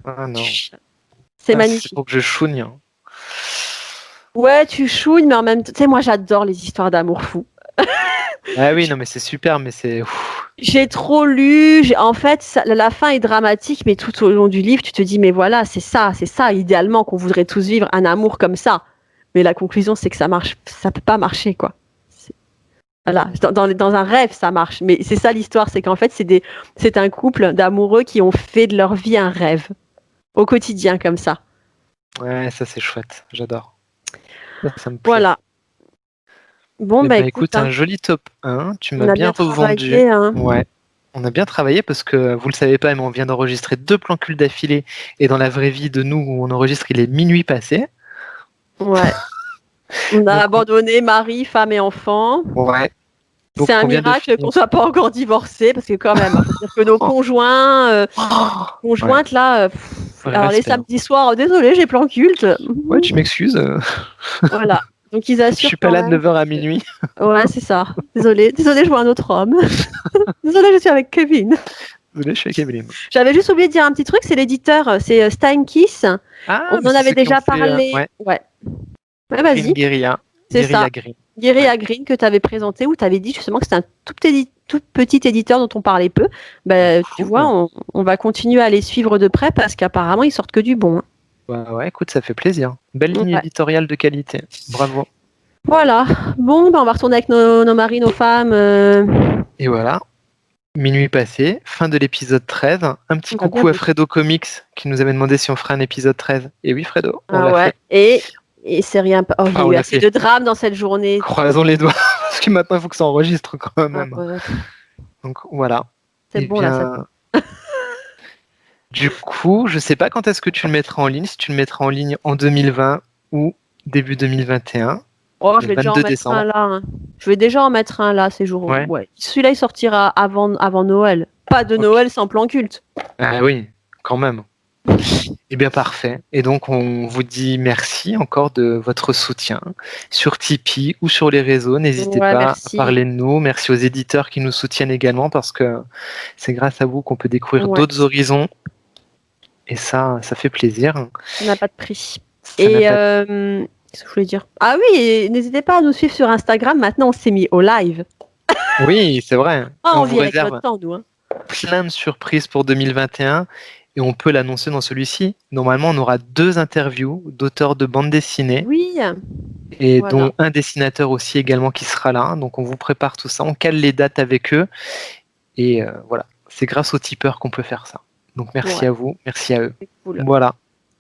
Ah Tu non. chiales. C'est Ah, c'est magnifique. pour que je chouigne, hein. Ouais, tu chouines, mais en même temps, tu sais, moi, j'adore les histoires d'amour fou. Ah oui, non, mais c'est super, mais c'est. Ouf. J'ai trop lu. En fait, la fin est dramatique, mais tout au long du livre, tu te dis, mais voilà, c'est ça, idéalement, qu'on voudrait tous vivre un amour comme ça. Mais la conclusion, c'est que ça peut pas marcher, quoi. Voilà, dans un rêve, ça marche. Mais c'est ça l'histoire, c'est qu'en fait, c'est un couple d'amoureux qui ont fait de leur vie un rêve, au quotidien, comme ça. Ouais, ça c'est chouette, j'adore. Ça me plaît. Voilà. Bon, Eh bah ben écoute, écoute, un joli top 1, tu on m'as a bien bien revendu. travaillé, hein. Ouais. On a bien travaillé parce que vous le savez pas, mais on vient d'enregistrer 2 plans cul d'affilée. Et dans la vraie vie de nous où on enregistre, il est minuit passé. Ouais. On a Donc, abandonné mari, femme et enfant. ouais. C'est Donc un on vient de miracle qu'on finir. soit pas encore divorcés, parce que quand même, faut dire que nos Ouais, conjointes là, alors les respect, hein. samedis soirs, désolé, j'ai plan culte. Ouais, tu m'excuses. Voilà. Donc ils Je suis assurent pas quand là de même. 9h à minuit. Ouais, c'est ça. Désolé, je vois un autre homme. Désolé, je suis avec Kevin. Désolé, je suis avec Evelyne. J'avais juste oublié de dire un petit truc, c'est l'éditeur, c'est Steinkiss. Ah, On mais en c'est avait ceux qui ont déjà fait parlé. ouais, Ouais. Ouais, Green vas-y, Guerilla. c'est ça. Guerilla Green. Ouais. Guérilla Green que tu avais présenté, où tu avais dit justement que c'était un tout petit éditeur dont on parlait peu. Ben, tu vois, Cool. on va continuer à les suivre de près parce qu'apparemment, ils sortent que du bon, hein. Bah ouais, écoute, ça fait plaisir. Belle ligne Ouais. éditoriale de qualité. Bravo. Voilà. Bon, ben, on va retourner avec nos maris, nos femmes. Et voilà, minuit passé, fin de l'épisode 13. Un petit On va bien coucou à bosser. Fredo Comics qui nous avait demandé si on ferait un épisode 13. Et oui, Fredo, on Ah l'a ouais. fait. Et c'est rien. Oh, il y Enfin, a on eu l'a assez fait. de drames dans cette journée. Croisons les doigts, parce que maintenant il faut que ça enregistre quand Ah, même. ouais. Donc voilà. C'est Eh bon là. bien, du coup, je sais pas quand est-ce que tu le mettras en ligne, si tu le mettras en ligne en 2020 ou début 2021, Oh, je le vais déjà en 22 mettre un décembre. là, hein. Je vais déjà en mettre un là ces jours. Ouais. Ouais. Celui-là, il sortira avant Noël. Pas de Ok. Noël sans plan culte. Ah oui, quand même. Eh bien, parfait. Et donc, on vous dit merci encore de votre soutien sur Tipeee ou sur les réseaux. N'hésitez Ouais, pas à merci. parler de nous. Merci aux éditeurs qui nous soutiennent également parce que c'est grâce à vous qu'on peut découvrir Ouais. d'autres horizons. Et ça fait plaisir. Ça n'a pas de prix. Ça n'a Et pas- qu'est-ce que je voulais dire? Ah oui, et n'hésitez pas à nous suivre sur Instagram. Maintenant, on s'est mis au live. Oui, c'est vrai. Ah, On on vous vit avec notre réserve temps, nous. Hein. plein de surprises pour 2021 et on peut l'annoncer dans celui-ci. Normalement, on aura 2 interviews d'auteurs de bande dessinée Oui, et voilà. dont un dessinateur aussi également qui sera là. Donc on vous prépare tout ça, on cale les dates avec eux et voilà, c'est grâce aux tipeurs qu'on peut faire ça. Donc merci Ouais, à vous, merci à eux. c'est cool. Voilà,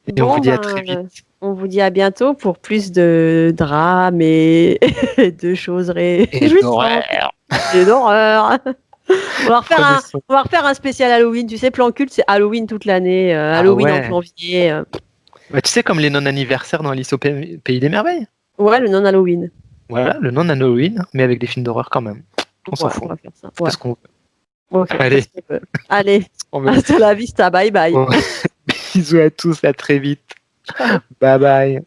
et on vous Bon, dit à très vite. on vous dit à bientôt pour plus de drames et de choses Et réjouissantes d'horreur. et d'horreur. Prenez soin. On va refaire un spécial Halloween. Tu sais, Plan Cul, c'est Halloween toute l'année. Ah Halloween en ouais. janvier. Bah, tu sais, comme les non-anniversaires dans Alice au Pays des Merveilles. Ouais, le non-Halloween. Voilà, le non-Halloween, mais avec des films d'horreur quand même. On s'en Ouais, on fout. va faire ça. C'est Ouais. parce qu'on veut. Ok, Allez, parce qu'on peut. Allez, on veut. hasta la vista. Bye bye. Bon, bisous à tous, à très vite. Ciao. Bye bye.